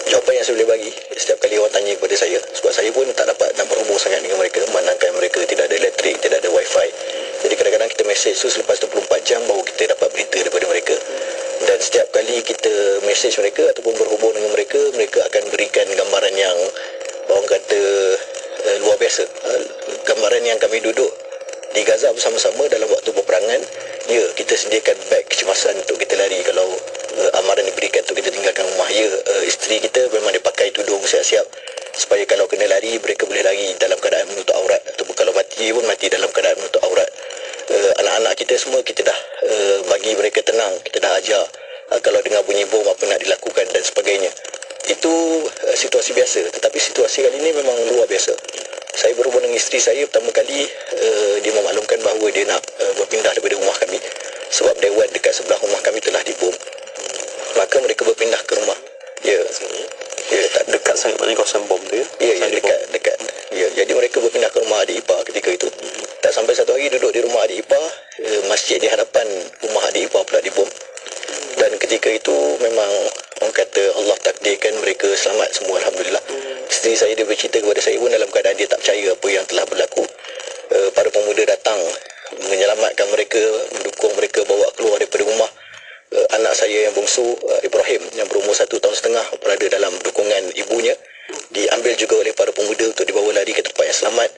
jawapan yang saya boleh bagi setiap kali orang tanya kepada saya, sebab saya pun tak dapat nak berhubung sangat dengan mereka, memandangkan mereka tidak ada elektrik, tidak ada wifi. Jadi kadang-kadang kita mesej tu selepas 24 jam baru kita dapat berita daripada mereka. Dan setiap kali kita mesej mereka ataupun berhubung dengan mereka, mereka akan berikan gambaran yang orang kata luar biasa. Gambaran yang kami duduk di Gaza bersama-sama dalam waktu peperangan, ya, kita sediakan beg kecemasan untuk kita lari kalau amaran diberikan untuk kita tinggalkan rumah. Ya, isteri kita memang dia pakai tudung siap-siap supaya kalau kena lari, mereka boleh lari dalam keadaan menutup aurat, ataupun kalau mati pun mati dalam keadaan menutup aurat. Anak-anak kita semua kita dah bagi mereka tenang, kita dah ajar kalau dengar bunyi bom apa nak dilakukan dan sebagainya. Itu situasi biasa, tetapi situasi kali ini memang luar biasa. Saya berhubung dengan isteri saya pertama kali, dia memaklumkan bahawa dia nak berpindah daripada rumah kami sebab dewan dekat sebelah rumah kami telah dibom. Maka mereka berpindah ke rumah. Ya, tak dekat sangat mana kawasan bom tu ya? Ya, dekat. Ya, jadi mereka berpindah ke rumah adik ipar ketika itu. Tak sampai satu hari duduk di rumah adik ipar, masjid di hadapan rumah adik ipar pula dibom. Dan ketika itu memang orang kata Allah takdirkan mereka selamat semua, alhamdulillah. Isteri saya dia bercerita kepada saya pun dalam keadaan dia tak percaya apa yang telah berlaku. Para pemuda datang menyelamatkan mereka, mendukung mereka bawa keluar daripada rumah. Anak saya yang bongsu, Ibrahim, yang berumur 1 tahun setengah, berada dalam dukungan ibunya, diambil juga oleh para pemuda untuk dibawa lari ke tempat yang selamat.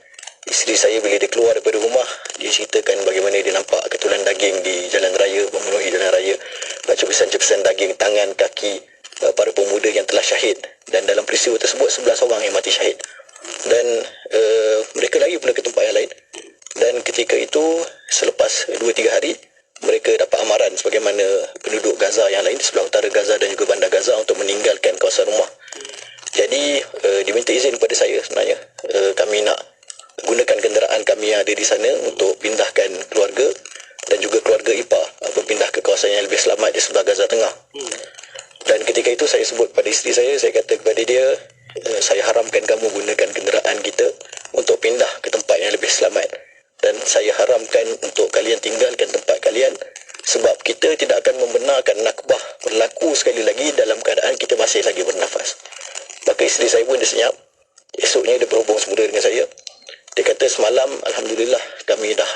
Isteri saya bila dia keluar daripada rumah, dia ceritakan bagaimana dia nampak ketulan daging di jalan raya, memenuhi jalan raya, cepisan-cepisan daging tangan, kaki para pemuda yang telah syahid. Dan dalam peristiwa tersebut 11 orang yang mati syahid. Dan mereka lari pula ke tempat yang lain. Dan ketika itu selepas 2-3 hari, mereka dapat amaran sebagaimana penduduk Gaza yang lain di sebelah utara Gaza dan juga bandar Gaza untuk meninggalkan kawasan rumah. Jadi diminta izin kepada saya sebenarnya. Kami nak gunakan kenderaan kami yang ada di sana untuk pindahkan keluarga dan juga keluarga ipar berpindah ke kawasan yang lebih selamat di sebelah Gaza Tengah. Dan ketika itu saya sebut pada isteri saya kata kepada dia, saya haramkan kamu gunakan kenderaan kita untuk pindah ke tempat yang lebih selamat. Dan saya haramkan untuk kalian tinggalkan tempat kalian sebab kita tidak akan membenarkan nakbah berlaku sekali lagi dalam keadaan kita masih lagi bernafas. Maka isteri saya pun dia senyap. Esoknya dia berhubung semula dengan saya. Dia kata semalam alhamdulillah kami dah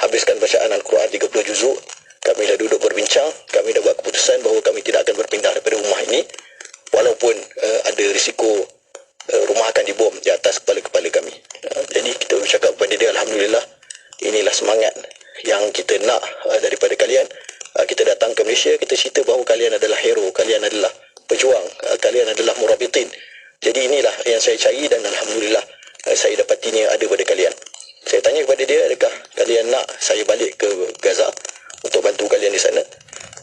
habiskan bacaan Al-Quran 30 juzuk. Kami dah duduk berbincang, kami dah buat keputusan bahawa kami tidak akan berpindah daripada rumah ini walaupun ada risiko rumah akan dibom di atas kepala-kepala kami. Jadi kita bercakap kepada dia, alhamdulillah, inilah semangat yang kita nak daripada kalian. Kita datang ke Malaysia, kita cerita bahawa kalian adalah hero, kalian adalah pejuang, kalian adalah murabitin. Jadi inilah yang saya cari dan alhamdulillah saya dapatinya ada pada kalian. Saya tanya kepada dia, adakah kalian nak saya balik ke Gaza untuk bantu kalian di sana?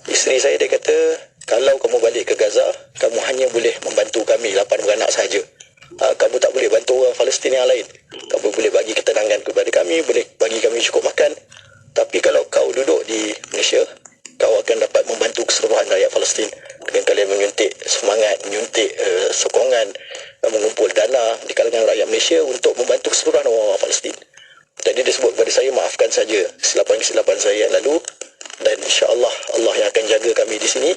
Isteri saya dia kata, kalau kamu balik ke Gaza, kamu hanya boleh membantu kami 8 beranak sahaja. Kamu tak boleh bantu orang Palestin yang lain. Kamu boleh bagi ketenangan kepada kami, boleh bagi kami cukup makan. Tapi kalau kau duduk di Malaysia, kau akan dapat membantu keseluruhan rakyat Palestin dengan kalian menyuntik semangat, menyuntik sokongan, mengumpul dana di kalangan rakyat Malaysia untuk membantu keseluruhan orang Palestin. Jadi dia sebut kepada saya, maafkan saja kesilapan-kesilapan saya yang lalu, dan insya-Allah Allah yang akan jaga kami di sini.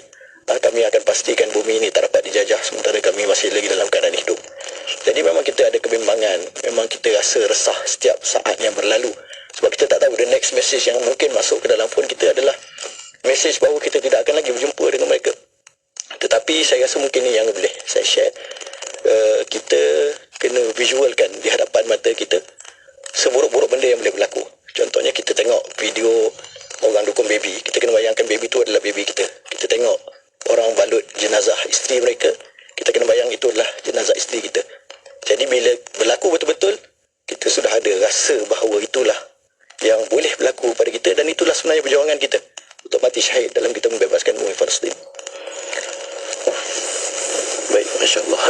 Kami akan pastikan bumi ini tak dapat dijajah sementara kami masih lagi dalam keadaan hidup. Jadi memang kita ada kebimbangan, memang kita rasa resah setiap saat yang berlalu. Sebab kita tak tahu the next message yang mungkin masuk ke dalam phone kita adalah message bahawa kita tidak akan lagi berjumpa dengan mereka. Tetapi saya rasa mungkin ini yang boleh saya share. Kita kena visualkan di hadapan mata kita seburuk-buruk benda yang boleh berlaku. Contohnya kita tengok video orang dukung baby, kita kena bayangkan baby itu adalah baby kita. Kita tengok orang balut jenazah isteri mereka, kita kena bayang itu adalah jenazah isteri kita. Jadi bila berlaku betul-betul, kita sudah ada rasa bahawa itulah yang boleh berlaku pada kita, dan itulah sebenarnya perjuangan kita untuk mati syahid dalam kita membebaskan bumi Palestin. Baik, Masya Allah.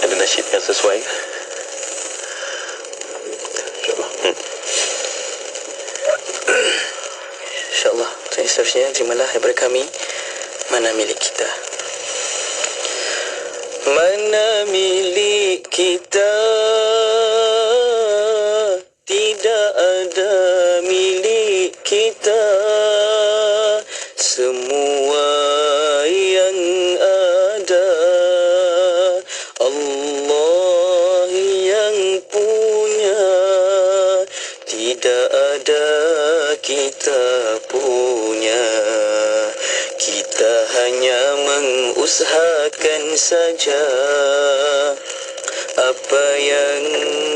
Ada nasyid yang sesuai? InsyaAllah. InsyaAllah. Seterusnya, terimalah daripada kami, Mana Milik Kita. Mana milik kita, tidak ada milik kita. Semua yang ada Allah yang punya. Tidak ada kita punya. Kita hanya mengusahakan saja apa yang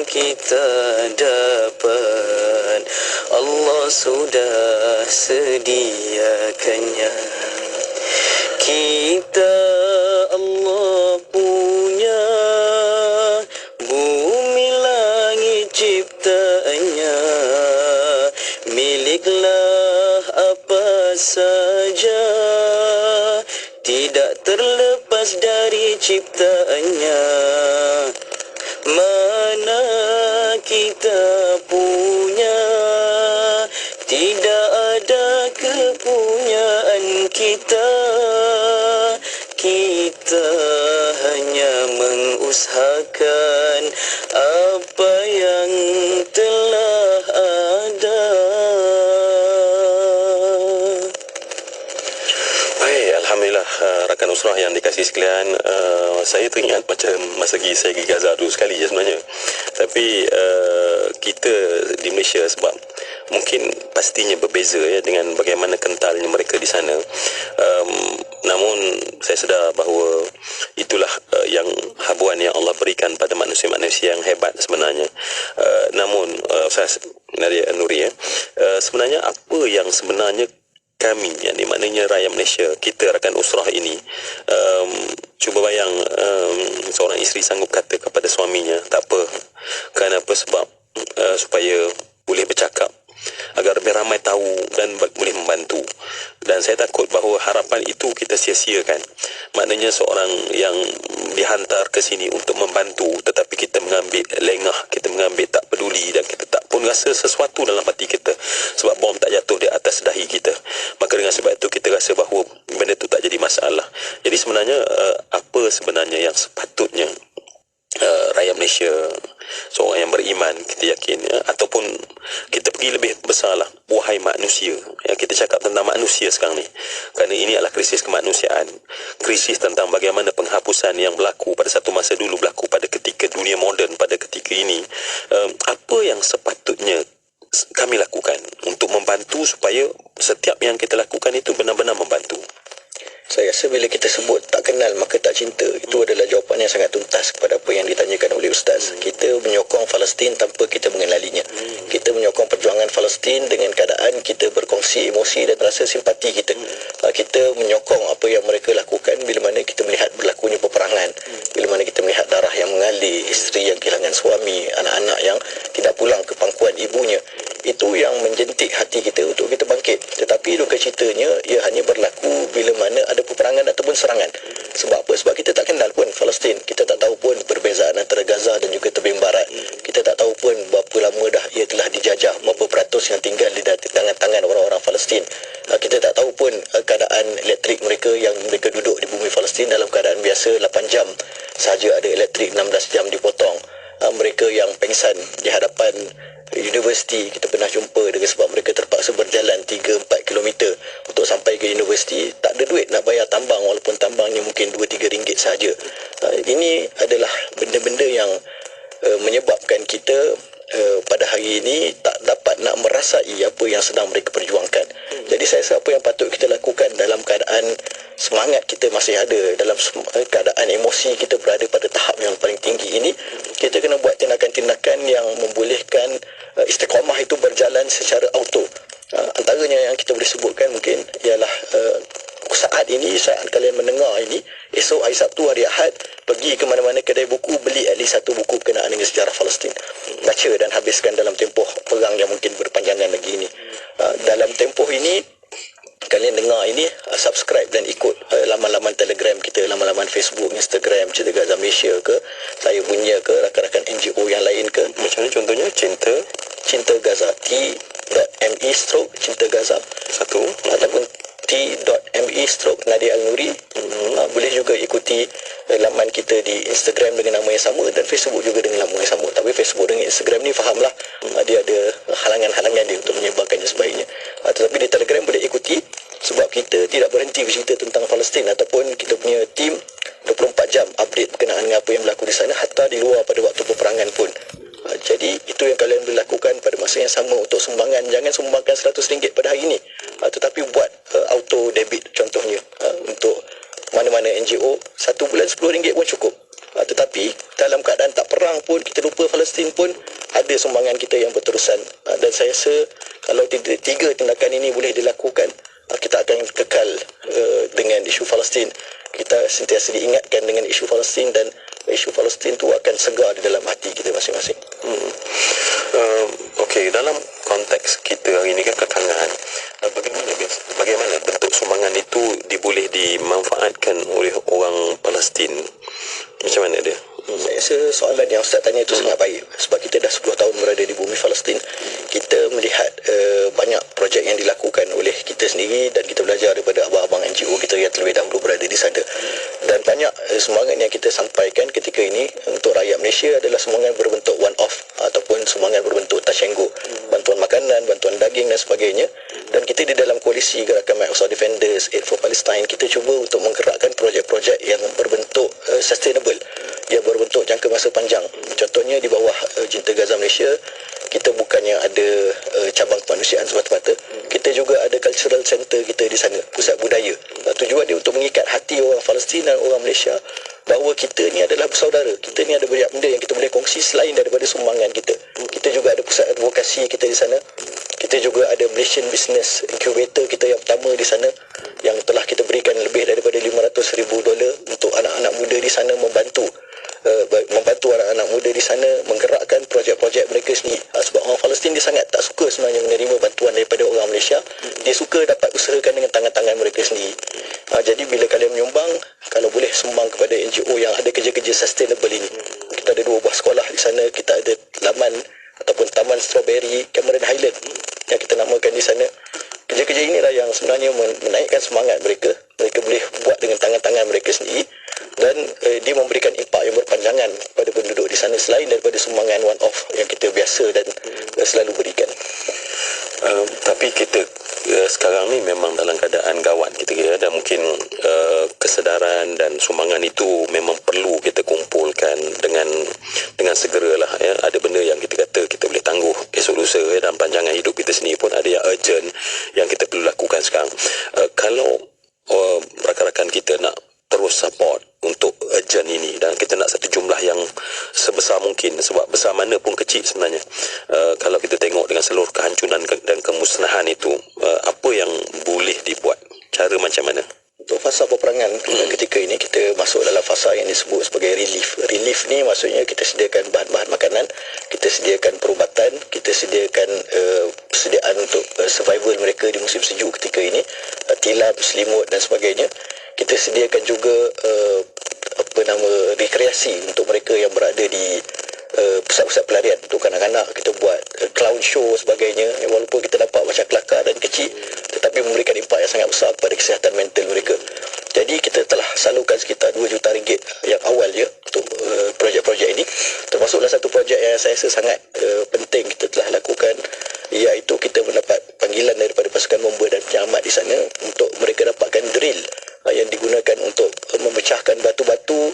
kita dapat. Allah sudah sediakannya. Kita Allah punya, bumi langit ciptaannya. Miliklah apa saja, tidak terlepas dari ciptaannya. Mana kita punya, tidak ada kepunyaan kita. Kita hanya mengusahakan apa yang telah ada. Alhamdulillah, rakan usrah yang dikasihi sekalian, saya teringat macam masa saya pergi Gaza dulu sekali je sebenarnya. Tapi kita di Malaysia, sebab mungkin pastinya berbeza ya dengan bagaimana kentalnya mereka di sana. Namun saya sedar bahawa itulah yang habuan yang Allah berikan pada manusia-manusia yang hebat sebenarnya. Namun Ustaz Nadia Nuri, sebenarnya apa yang sebenarnya kami, yang di maknanya rakyat Malaysia, kita rakan usrah ini, cuba bayang seorang isteri sanggup kata kepada suaminya, tak apa, kenapa? Sebab supaya boleh bercakap, agar lebih ramai tahu dan boleh membantu. Dan saya takut bahawa harapan itu kita sia-siakan. Maknanya seorang yang dihantar ke sini untuk membantu, tetapi kita mengambil lengah, kita mengambil tak peduli, dan kita tak pun rasa sesuatu dalam hati kita sebab bom tak jatuh di atas dahi kita. Maka dengan sebab itu kita rasa bahawa benda itu tak jadi masalah. Jadi sebenarnya apa sebenarnya yang sepatutnya rakyat Malaysia, seorang yang beriman, kita yakin ataupun kita pergi lebih besarlah, wahai manusia, kita cakap tentang manusia sekarang ni, kerana ini adalah krisis kemanusiaan, krisis tentang bagaimana penghapusan yang berlaku pada satu masa dulu berlaku pada ketika dunia moden, pada ketika ini. Apa yang sepatutnya kami lakukan untuk membantu supaya setiap yang kita lakukan itu benar-benar membantu? Saya rasa bila kita sebut tak kenal maka tak cinta, itu adalah jawapan yang sangat tuntas kepada apa yang ditanyakan oleh Ustaz. Kita menyokong Palestin tanpa kita mengenalinya. Kita menyokong perjuangan Palestin dengan keadaan kita berkongsi emosi dan rasa simpati kita. Kita menyokong apa yang mereka lakukan bila mana kita melihat berlakunya peperangan, bila mana kita melihat darah yang mengalir, isteri yang kehilangan suami, anak-anak yang tidak pulang ke pangkuan ibunya. Itu yang menjentik hati kita untuk kita bangkit. Tetapi duka citanya ia hanya berlaku bila mana ada peperangan ataupun serangan. Sebab apa? Sebab kita tak kenal pun Palestin. Kita tak tahu pun perbezaan antara Gaza dan juga tebing barat. Kita tak tahu pun berapa lama dah ia telah dijajah, berapa peratus yang tinggal di tangan-tangan orang-orang Palestin. Kita tak tahu pun keadaan elektrik mereka yang mereka duduk di bumi Palestin dalam keadaan biasa 8 jam sahaja ada elektrik, 16 jam dipotong. Mereka yang pengsan di hadapan universiti, kita pernah jumpa dengan sebab mereka terpaksa berjalan 3-4 km untuk sampai ke universiti, tak ada duit nak bayar tambang walaupun tambangnya mungkin 2-3 ringgit saja. Ini adalah benda-benda yang menyebabkan kita pada hari ini tak dapat nak merasai apa yang sedang mereka perjuangkan. Jadi saya rasa apa yang patut kita lakukan dalam keadaan semangat kita masih ada, dalam keadaan emosi kita berada pada tahap yang paling tinggi ini, kita kena buat tindakan-tindakan yang membolehkan istiqamah itu berjalan secara auto. Antaranya yang kita boleh sebutkan mungkin ialah saat ini, saat kalian mendengar ini, esok hari Sabtu, hari Ahad, pergi ke mana-mana kedai buku, beli at least satu buku berkenaan dengan sejarah Palestin. Baca dan habiskan dalam tempoh perang yang mungkin berpanjangan lagi ini. Dalam tempoh ini, kalian dengar ini, subscribe dan ikut laman-laman Telegram kita, laman-laman Facebook, Instagram, Cinta Gaza Malaysia ke, saya punya ke, rakan-rakan NGO yang lain ke. Macam mana contohnya? Cinta Gaza, T.me/Cinta Gaza satu, ataupun T.me/Nadia Al-Nuri. Boleh juga ikuti laman kita di Instagram dengan nama yang sama, dan Facebook juga dengan nama yang sama. Tapi Facebook dengan Instagram ni fahamlah, dia ada halangan-halangan dia untuk menyebarkannya sebaiknya. Tetapi di Telegram boleh ikuti, sebab kita tidak berhenti bercerita tentang Palestin, ataupun kita punya tim 24 jam update berkenaan dengan apa yang berlaku di sana, hatta di luar pada waktu peperangan pun. Jadi itu yang kalian boleh lakukan pada masa yang sama untuk sumbangan. Jangan sumbangkan RM100 pada hari ini, tetapi buat auto debit contohnya, untuk mana-mana NGO. Satu bulan RM10 pun cukup. Tetapi dalam keadaan tak perang pun, kita lupa Palestin pun, ada sumbangan kita yang berterusan. Dan saya rasa kalau tiga tindakan ini boleh dilakukan, kita akan kekal dengan isu Palestin. Kita sentiasa diingatkan dengan isu Palestin, dan isu Palestin tu akan segar di dalam hati kita masing-masing. Okey, dalam konteks kita hari ini kan kekangan, bagaimana bentuk sumbangan itu boleh dimanfaatkan oleh orang Palestin? Macam mana dia? Saya rasa soalan yang Ustaz tanya itu sangat baik, sebab kita dah 10 tahun berada di bumi Palestin. Kita melihat banyak projek yang dilakukan oleh kita sendiri, dan kita belajar daripada abang-abang NGO kita yang terlebih dahulu berada di sana. Dan banyak sumbangan yang kita sampaikan ketika ini untuk rakyat Malaysia adalah sumbangan berbentuk one off, ataupun sumbangan berbentuk touch and go, bantuan makanan, bantuan daging dan sebagainya. Dan kita di dalam koalisi Gerakan Microsoft Defenders, Aid for Palestine, kita cuba untuk menggerakkan projek-projek yang berbentuk sustainable, yang berbentuk jangka masa panjang. Contohnya di bawah Cinta Gaza Malaysia, kita bukannya ada cabang kemanusiaan semata-mata, kita juga ada cultural center kita di sana, pusat budaya. Tujuan dia untuk mengikat hati orang Palestin dan orang Malaysia bahawa kita ni adalah bersaudara. Kita ni ada banyak benda yang kita boleh kongsi selain daripada sumbangan kita. Kita juga ada pusat advokasi kita di sana. Kita juga ada Malaysian Business Incubator kita yang pertama di sana, yang telah kita berikan lebih daripada $500,000 untuk anak-anak muda di sana, membantu anak-anak muda di sana menggerakkan projek-projek mereka sendiri. Sebab orang Palestin dia sangat tak suka sebenarnya menerima bantuan daripada orang Malaysia. Dia suka dapat usahakan dengan tangan-tangan mereka sendiri. Jadi bila kalian menyumbang, kalau boleh sumbang kepada NGO yang ada kerja-kerja sustainable ini. Kita ada 2 buah sekolah di sana, kita ada laman ataupun Taman Strawberry Cameron Highland yang kita namakan di sana. Kerja-kerja inilah yang sebenarnya menaikkan semangat mereka. Mereka boleh buat dengan tangan-tangan mereka sendiri, dan dia memberikan impak yang berpanjangan pada penduduk di sana, selain daripada sumbangan one off yang kita biasa dan selalu berikan. Tapi kita sekarang ni memang dalam keadaan gawat kita kira, dan mungkin kesedaran dan sumbangan itu memang perlu kita kumpulkan dengan segeralah, ya. Ada benda yang kita kata kita boleh tangguh esok lusa, ya, dalam panjangan hidup kita sendiri pun ada yang urgent yang kita perlu lakukan sekarang. Kalau rakan-rakan kita nak terus support untuk urgent ini, dan kita nak satu jumlah yang sebesar mungkin, sebab besar mana pun kecil sebenarnya. Kalau kita tengok dengan seluruh kehancuran dan kemusnahan itu, apa yang boleh dibuat? Cara macam mana? Untuk fasa peperangan ketika ini, kita masuk dalam fasa yang disebut sebagai relief. Relief ni maksudnya kita sediakan bahan-bahan makanan, kita sediakan perubatan, kita sediakan persediaan untuk survival mereka di musim sejuk ketika ini, tilam, selimut dan sebagainya. Kita sediakan juga rekreasi untuk mereka yang berada di pusat-pusat pelarian. Untuk kanak-kanak kita buat clown show sebagainya, walaupun kita nampak macam kelakar dan kecil, tetapi memberikan impak yang sangat besar kepada kesihatan mental mereka. Jadi kita telah salurkan sekitar RM2 juta yang awal je untuk projek-projek ini. Termasuklah satu projek yang saya rasa sangat penting kita telah lakukan, iaitu kita mendapat panggilan daripada pasukan bomba dan penyelamat di sana untuk mereka dapatkan drill yang digunakan untuk memecahkan batu-batu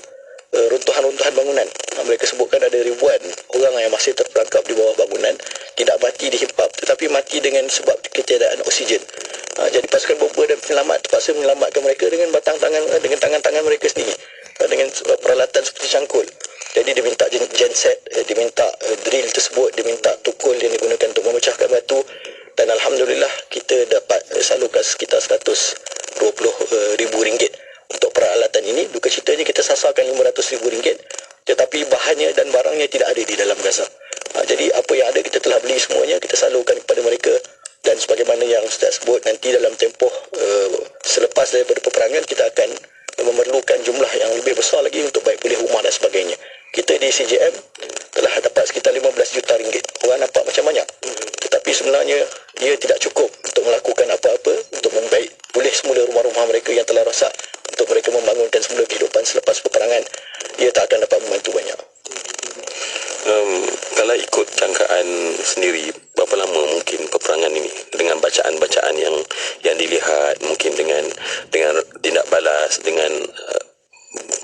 runtuhan-runtuhan bangunan. Mereka sebutkan ada ribuan orang yang masih terperangkap di bawah bangunan, tidak mati dihimpap tetapi mati dengan sebab ketiadaan oksigen. kuasa menyelamatkan mereka dengan dengan tangan-tangan mereka sendiri, dengan peralatan seperti cangkul. Jadi dia minta genset, dia minta drill tersebut, dia minta tukul yang digunakan untuk memecahkan batu, dan alhamdulillah kita dapat salurkan sekitar RM120,000 untuk peralatan ini. Duka citanya kita sasarkan RM500,000, tetapi bahannya dan barangnya tidak ada di dalam Gaza. Jadi apa yang ada kita telah beli semuanya, kita salurkan kepada mereka. Dan sebagaimana yang Ustaz sebut, nanti dalam tempoh selepas daripada peperangan kita akan memerlukan jumlah yang lebih besar lagi untuk baik pulih rumah dan sebagainya. Kita di CJM telah dapat sekitar RM15 juta. Orang nampak macam banyak, tetapi sebenarnya ia tidak cukup untuk melakukan apa-apa untuk membaik pulih semula rumah-rumah mereka yang telah rosak, untuk mereka membangunkan semula kehidupan selepas peperangan. Ia tak akan dapat membantu banyak. Kalau ikut jangkaan sendiri, berapa lama mungkin peperangan ini dengan bacaan-bacaan yang dilihat, mungkin dengan tindak balas, dengan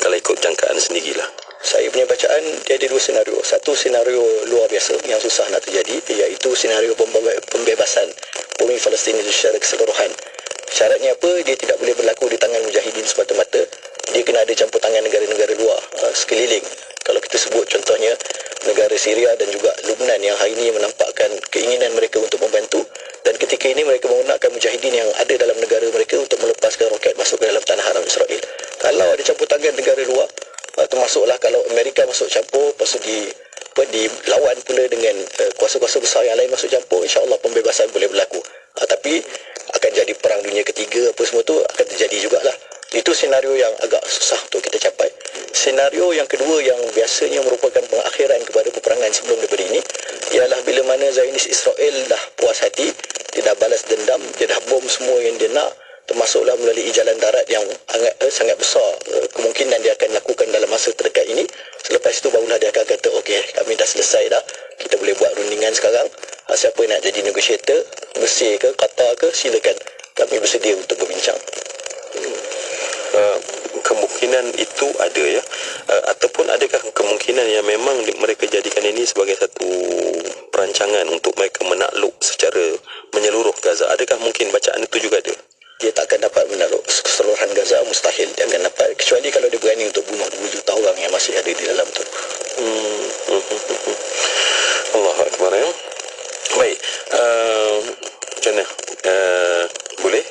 kalau ikut jangkaan sendirilah? Saya punya bacaan, dia ada dua senario. Satu senario luar biasa yang susah nak terjadi, iaitu senario pembebasan bumi Palestin secara keseluruhan. Syaratnya apa? Dia tidak boleh berlaku di tangan mujahidin semata-mata. Dia kena ada campur tangan negara-negara luar sekeliling. Kalau kita sebut contohnya negara Syria dan juga Lebanon yang hari ini menampakkan keinginan mereka untuk membantu, dan ketika ini mereka menggunakan mujahidin yang ada dalam negara mereka untuk melepaskan roket masuk ke dalam tanah haram Israel. Kalau ada campur tangan negara luar, termasuklah kalau Amerika masuk campur, lepas dilawan pula dengan kuasa-kuasa besar yang lain masuk campur, insya-Allah pembebasan boleh berlaku. Tapi akan jadi perang dunia ketiga apa semua tu akan terjadi jugalah. Itu senario yang agak susah untuk kita capai. Senario yang kedua yang biasanya merupakan pengakhiran kepada peperangan sebelum daripada ini ialah bila mana Zionis Israel dah puas hati, dia dah balas dendam, dia dah bom semua yang dia nak, termasuklah melalui jalan darat yang sangat besar kemungkinan dia akan lakukan dalam masa terdekat ini. Selepas itu barulah dia akan kata, okey, kami dah selesai dah, kita boleh buat rundingan sekarang. Siapa nak jadi negotiator, Mesir ke, Qatar ke, silakan, kami bersedia untuk berbincang. Kemungkinan itu ada ya, ataupun adakah kemungkinan yang memang mereka jadikan ini sebagai satu perancangan untuk mereka menakluk secara menyeluruh Gaza? Adakah mungkin bacaan itu juga ada? Dia tak akan dapat menakluk keseluruhan Gaza, mustahil dia akan dapat, kecuali kalau dia berani untuk bunuh 2 juta orang yang masih ada di dalam tu. Allahu Akbar ya. Baik, macam mana? Boleh?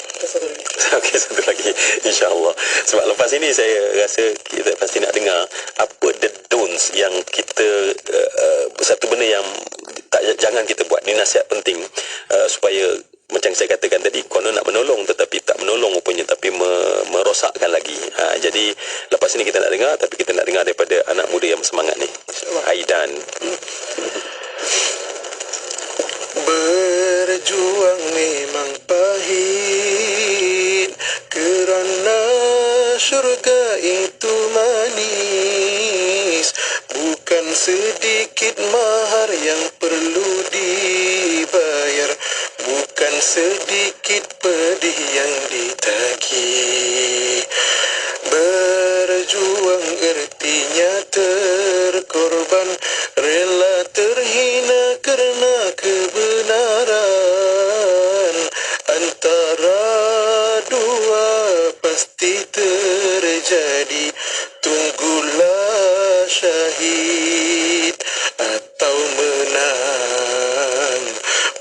Okey, satu lagi, insya-Allah. Sebab lepas ini saya rasa kita pasti nak dengar apa the don'ts yang kita satu benda yang jangan kita buat. Ini nasihat penting supaya macam saya katakan tadi, konon nak menolong tetapi tak menolong rupanya, tapi merosakkan lagi. Jadi lepas ini kita nak dengar, tapi kita nak dengar daripada anak muda yang semangat ni, Aidan. Berjuang memang pahit, kerana syurga itu manis. Bukan sedikit mahar yang perlu dibayar, bukan sedikit pedih yang ditagih. Berjuang artinya terkorban, rela terhina kerana kebenaran. Antara dua pasti terjadi, tunggulah syahid atau menang.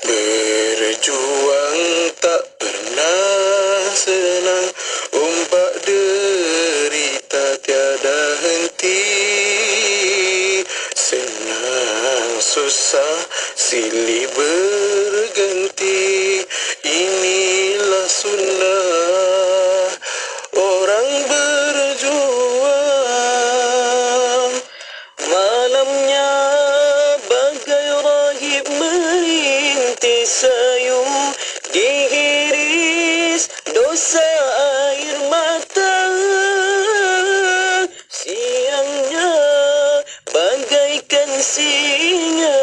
Berjuang tak pernah senang, ombak derita tiada henti. Senang susah silih berganti, inilah sunnah orang berjuang. Malamnya bagai rahib merintis sayu, dihiris dosa air mata. Siangnya bagaikan singa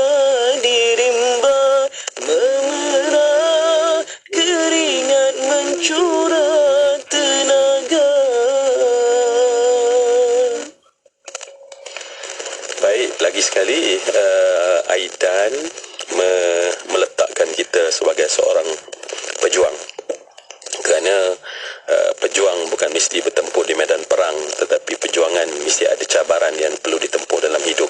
dirimba, memerah keringat mencurah tenaga. Baik, lagi sekali Aidan meletakkan kita sebagai seorang pejuang, kerana pejuang bukan mesti bertempur di medan perang, tetapi perjuangan mesti ada cabaran yang perlu ditempuh dalam hidup.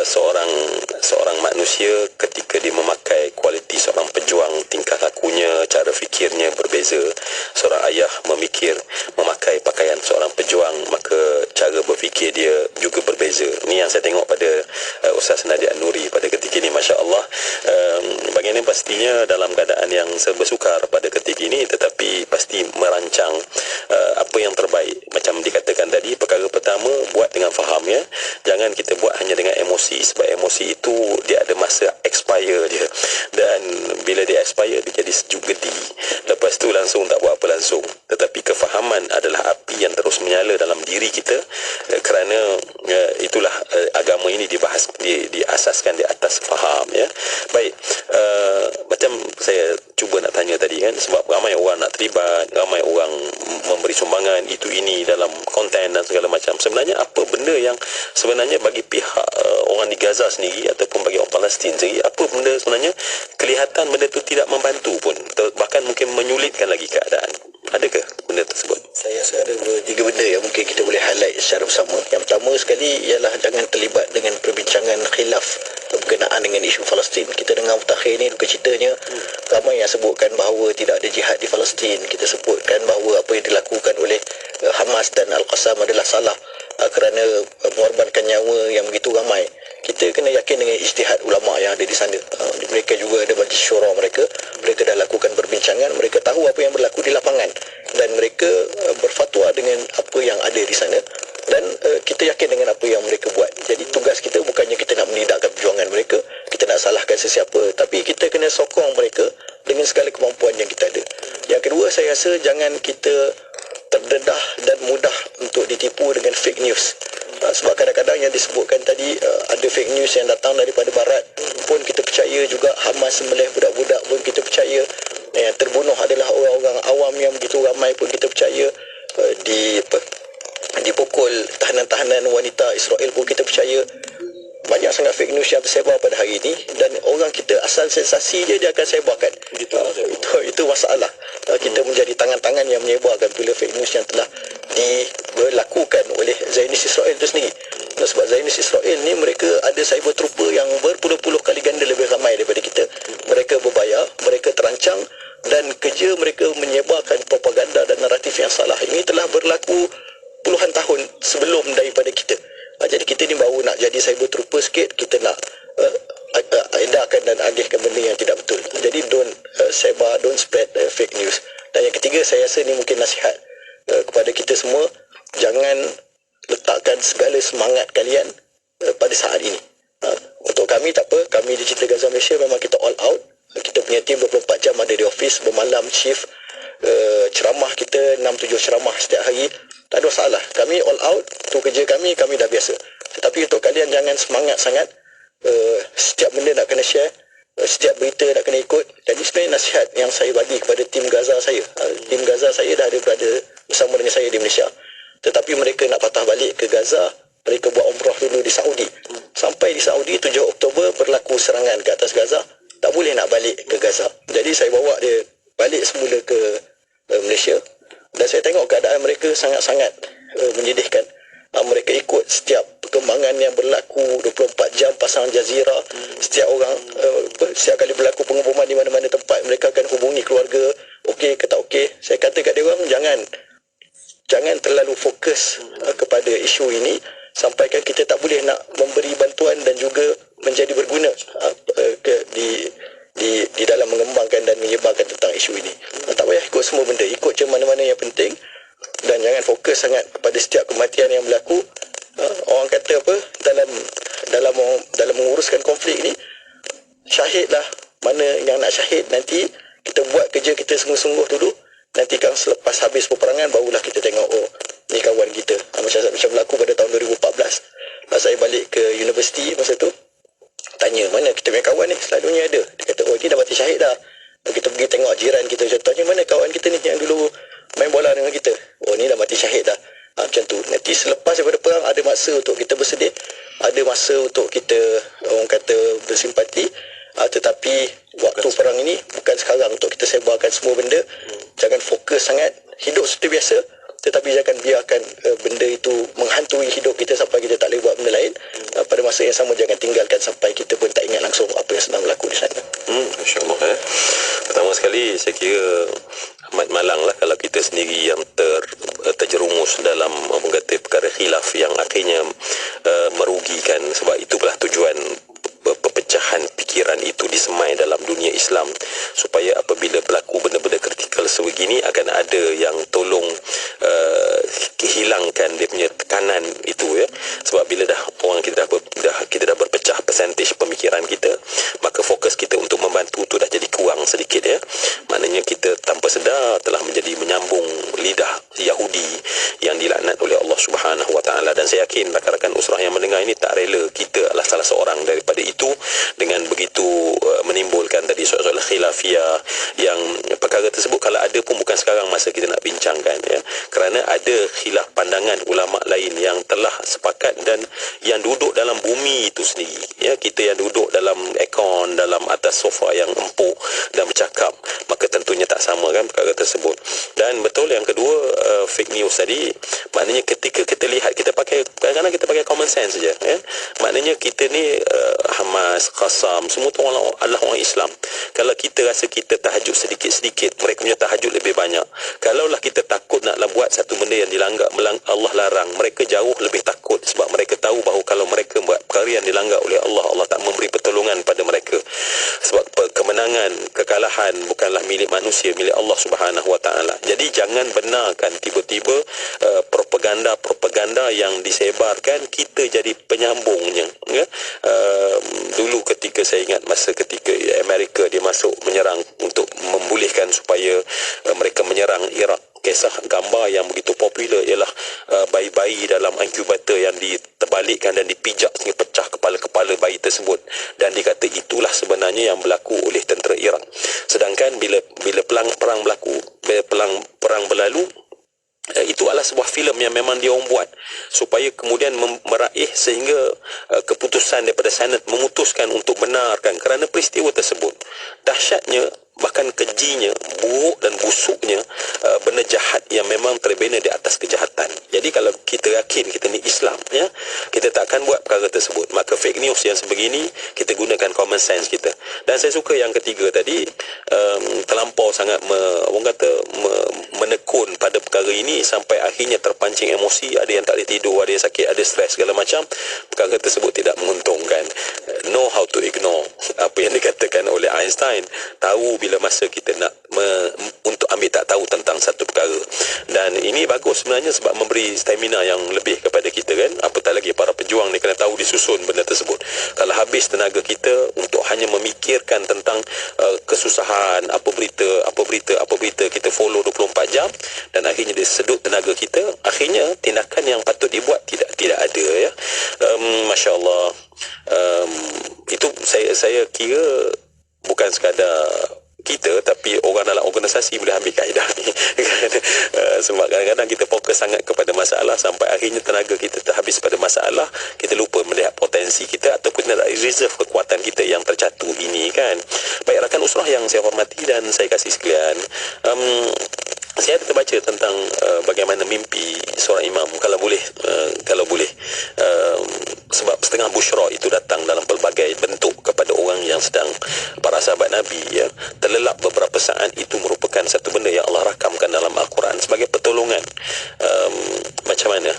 Seorang manusia ketika dia memakai kualiti seorang pejuang, tingkah lakunya, cara fikirnya berbeza. Seorang ayah memakai pakaian seorang pejuang, maka cara berfikir dia juga berbeza. Ini yang saya tengok pada Ustaz Nadia Nuri pada ketika ini, masya-Allah. Baginda pastinya dalam keadaan yang serba sukar pada ketika ini, tetapi pasti merancang apa yang terbaik. Macam dikatakan tadi, perkara pertama, buat dengan faham, ya. Jangan kita buat hanya dengan emosi, sebab emosi itu dia ada masa expire dia, dan bila dia expire dia jadi sejuk gedi, lepas tu langsung tak buat apa langsung. Tetapi kefahaman adalah api yang terus menyala dalam diri kita, kerana itulah agama ini diasaskan di atas faham, ya. Baik, macam saya cuba nak tanya tadi kan, sebab ramai orang nak terlibat, ramai orang memberi sumbangan itu ini dalam konten dan segala macam. Sebenarnya apa benda yang sebenarnya bagi pihak orang di Gaza sendiri ataupun bagi orang Palestin sendiri, apa benda sebenarnya kelihatan benda itu tidak membantu pun, bahkan mungkin menyulitkan lagi keadaan? Adakah benda tersebut? Saya rasa ada 2-3 benda yang mungkin kita boleh highlight secara bersama. Yang pertama sekali ialah jangan terlibat dengan perbincangan khilaf berkenaan dengan isu Palestin. Kita dengar mutakhir ni, duka citanya ramai yang sebutkan bahawa tidak ada jihad di Palestin. Kita sebutkan bahawa apa yang dilakukan oleh Hamas dan Al-Qassam adalah salah kerana mengorbankan nyawa yang begitu ramai. Kita kena yakin dengan ijtihad ulama yang ada di sana. Mereka juga ada majlis syura mereka dah lakukan perbincangan, mereka tahu apa yang berlaku di lapangan dan mereka berfatwa dengan apa yang ada di sana, dan kita yakin dengan apa yang mereka buat. Jadi tugas kita bukannya kita nak menidakkan perjuangan mereka, kita nak salahkan sesiapa, tapi kita kena sokong mereka dengan segala kemampuan yang kita ada. Yang kedua, saya rasa jangan kita terdedah dan mudah untuk ditipu dengan fake news. Sebab kadang-kadang yang disebutkan tadi ada fake news yang datang daripada barat pun kita percaya juga. Hamas sembelih budak-budak pun kita percaya. Yang terbunuh adalah orang-orang awam yang begitu ramai pun kita percaya. Dipukul tahanan-tahanan wanita Israel pun kita percaya. Banyak sangat fake news yang tersebar pada hari ini, dan orang kita asal sensasi je dia akan sebarkan. Itu masalah. Kita menjadi tangan-tangan yang menyebarkan pula fake news yang telah dilakukan oleh Zionis Israel itu sendiri. Sebab Zionis Israel ni mereka ada cyber trooper yang berpuluh-puluh kali ganda lebih ramai daripada kita. Mereka berbayar, mereka terancang, dan kerja mereka menyebarkan propaganda dan naratif yang salah. Ini telah berlaku puluhan tahun sebelum daripada kita. Jadi kita ni baru nak jadi cyber trooper sikit, kita nak edarkan dan agihkan benda yang tidak betul. Jadi don't spread fake news. Dan yang ketiga, saya rasa ni mungkin nasihat kepada kita semua, jangan letakkan segala semangat kalian pada saat ini. Untuk kami tak apa, kami di Cerita Gaza Malaysia memang kita all out. Kita punya tim 24 jam ada di office, bermalam shift, ceramah kita 6-7 ceramah setiap hari. Tak ada masalah, kami all out, tu kerja kami dah biasa. Tetapi untuk kalian jangan semangat sangat, setiap benda nak kena share, setiap berita nak kena ikut. Jadi sebenarnya nasihat yang saya bagi kepada tim Gaza saya, tim Gaza saya dah ada berada bersama dengan saya di Malaysia, tetapi mereka nak patah balik ke Gaza, mereka buat umrah dulu di Saudi. Sampai di Saudi 7 Oktober berlaku serangan ke atas Gaza, tak boleh nak balik ke Gaza. Jadi saya bawa dia balik semula ke Malaysia, dan saya tengok keadaan mereka sangat-sangat menyedihkan. Mereka ikut setiap perkembangan yang berlaku 24 jam, pasang Jazira. Setiap orang, setiap kali berlaku pengeboman di mana-mana tempat, mereka akan hubungi keluarga, okey ke tak okey. Saya kata kat dia orang, jangan terlalu fokus kepada isu ini, sampaikan kita tak boleh nak memberi bantuan dan juga menjadi berguna di dalam mengembangkan dan menyebarkan tentang isu ini. Tak payah ikut semua benda, ikut je mana-mana yang penting, dan jangan fokus sangat kepada setiap kematian yang berlaku. Orang kata apa, dalam menguruskan konflik ni, syahidlah. Mana yang nak syahid, nanti kita buat kerja kita sungguh-sungguh dulu. Nanti kan selepas habis peperangan barulah kita tengok, oh ni kawan kita. Macam berlaku pada tahun 2014. Saya balik ke universiti masa tu, tanya mana kita punya kawan ni, selalunya ada. Dia kata, oh ni dah mati syahid dah. Kita pergi tengok jiran kita, contohnya mana kawan kita ni yang dulu main bola dengan kita, oh ni dah mati syahid dah. Macam tu. Nanti selepas daripada perang ada masa untuk kita bersedih, ada masa untuk kita orang kata bersimpati, tetapi waktu perang ini bukan sekarang untuk kita sebarkan semua benda. Jangan fokus sangat, hidup seperti biasa, tetapi jangan biarkan benda itu menghantui hidup kita sampai kita tak boleh buat benda lain. Pada masa yang sama jangan tinggalkan sampai kita pun tak ingat langsung apa yang sedang berlaku di sana. InsyaAllah. Pertama sekali saya kira amat malang lah kalau kita sendiri yang terjerumus dalam mengkata perkara khilaf yang akhirnya merugikan, sebab itulah tujuan perpecahan fikiran itu disemai dalam dunia Islam, supaya apabila berlaku benda-benda kritikal sebegini akan ada yang tolong hilangkan dia punya tekanan itu, ya. Sebab bila dah orang kita dah berpecah percentage pemikiran kita, maka fokus kita untuk membantu tu dah jadi kurang sedikit, ya. Maknanya kita tanpa sedar telah menjadi menyambung lidah Yahudi yang dilaknat oleh Allah Subhanahu Wa Taala. Dan saya yakin rakan-rakan usrah yang mendengar ini tak rela kita adalah salah seorang daripada itu, dengan begitu menimbulkan tadi soal-soal khilafiyah yang perkara tersebut kalau ada pun bukan sekarang masa kita nak bincangkan, ya. Kerana ada khilaf pandangan ulama lain yang telah sepakat dan yang duduk dalam bumi itu sendiri, ya. Kita yang duduk dalam aircon, dalam atas sofa yang empuk dan bercakap, maka tentunya tak sama kan perkara tersebut. Dan betul yang kedua, fake news tadi, maknanya ketika kita lihat, kita pakai kadang-kadang kita pakai common sense saja, ya. Maknanya kita ni Hamas, Qassam, semua tu adalah orang Islam. Kalau kita rasa kita tahajud sedikit-sedikit, mereka punya tahajud lebih banyak. Kalaulah kita takut nak buat satu benda yang dilanggar, Allah larang, mereka jauh lebih takut, sebab mereka tahu bahawa kalau mereka buat perkara yang dilanggar oleh Allah, Allah tak memberi pertolongan pada mereka. Sebab kemenangan, kekalahan bukanlah milik manusia, milik Allah Subhanahu Wa Taala. Jadi jangan benarkan tiba-tiba propaganda yang disebarkan kita jadi penyambungnya, ya. Dulu ketika saya ingat masa ketika Amerika dia masuk menyerang untuk membolehkan supaya mereka menyerang Iraq, kisah gambar yang begitu popular ialah bayi-bayi dalam inkubator yang diterbalikkan dan dipijak sehingga pecah kepala-kepala bayi tersebut, dan dikata itulah sebenarnya yang berlaku oleh tentera Iraq. Sedangkan bila perang berlaku, bila perang berlalu, itu adalah sebuah filem yang memang dia orang buat supaya kemudian meraih sehingga keputusan daripada Senat memutuskan untuk benarkan kerana peristiwa tersebut. Dahsyatnya, bahkan kejinya, buruk dan busuknya benda jahat yang memang terbina di atas kejahatan. Jadi kalau kita yakin kita ni Islam, ya, kita takkan buat perkara tersebut. Maka fake news yang sebegini kita gunakan common sense kita. Dan saya suka yang ketiga tadi, terlampau sangat menekun pada perkara ini sampai akhirnya terpancing emosi, ada yang tak boleh tidur, ada yang sakit, ada stres segala macam. Perkara tersebut tidak menguntungkan. Know how to ignore, apa yang dikatakan oleh Einstein, tahu bila masa kita nak untuk ambil tak tahu tentang satu perkara. Dan ini bagus sebenarnya sebab memberi stamina yang lebih kepada kita, kan. Apatah lagi para pejuang ni kena tahu disusun benda tersebut. Kalau habis tenaga kita untuk hanya memikirkan tentang kesusahan, apa berita kita follow 24 jam, dan akhirnya dia sedut tenaga kita, akhirnya tindakan yang patut dibuat tidak ada, ya. Masya Allah. Itu saya kira bukan sekadar kita, tapi orang dalam organisasi boleh ambil kaedah ni. Sebab kadang-kadang kita fokus sangat kepada masalah sampai akhirnya tenaga kita terhabis pada masalah, kita lupa melihat potensi kita ataupun tidak reserve kekuatan kita yang tercatu ini, kan. Baik rakan usrah yang saya hormati dan saya kasih sekalian, saya ada terbaca tentang bagaimana mimpi seorang imam, kalau boleh sebab setengah busyra itu datang dalam pelbagai bentuk kepada orang yang sedang, para sahabat Nabi, ya, terlelap beberapa saat, itu merupakan satu benda yang Allah rakamkan dalam Al-Quran sebagai pertolongan. Macam mana?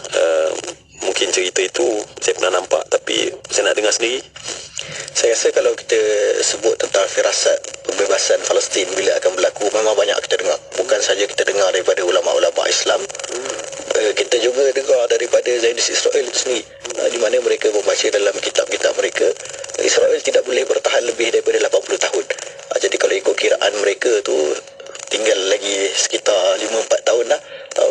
Mungkin cerita itu saya pernah nampak, tapi saya nak dengar sendiri. Saya rasa kalau kita sebut tentang firasat pembebasan Palestin bila akan berlaku, memang banyak kita dengar. Bukan saja kita dengar daripada ulama-ulama Islam, kita juga dengar daripada Zionis Israel itu sendiri, di mana mereka membaca dalam kitab-kitab mereka, Israel tidak boleh bertahan lebih daripada 80 tahun. Jadi kalau ikut kiraan mereka tu tinggal lagi sekitar 5-4 tahun lah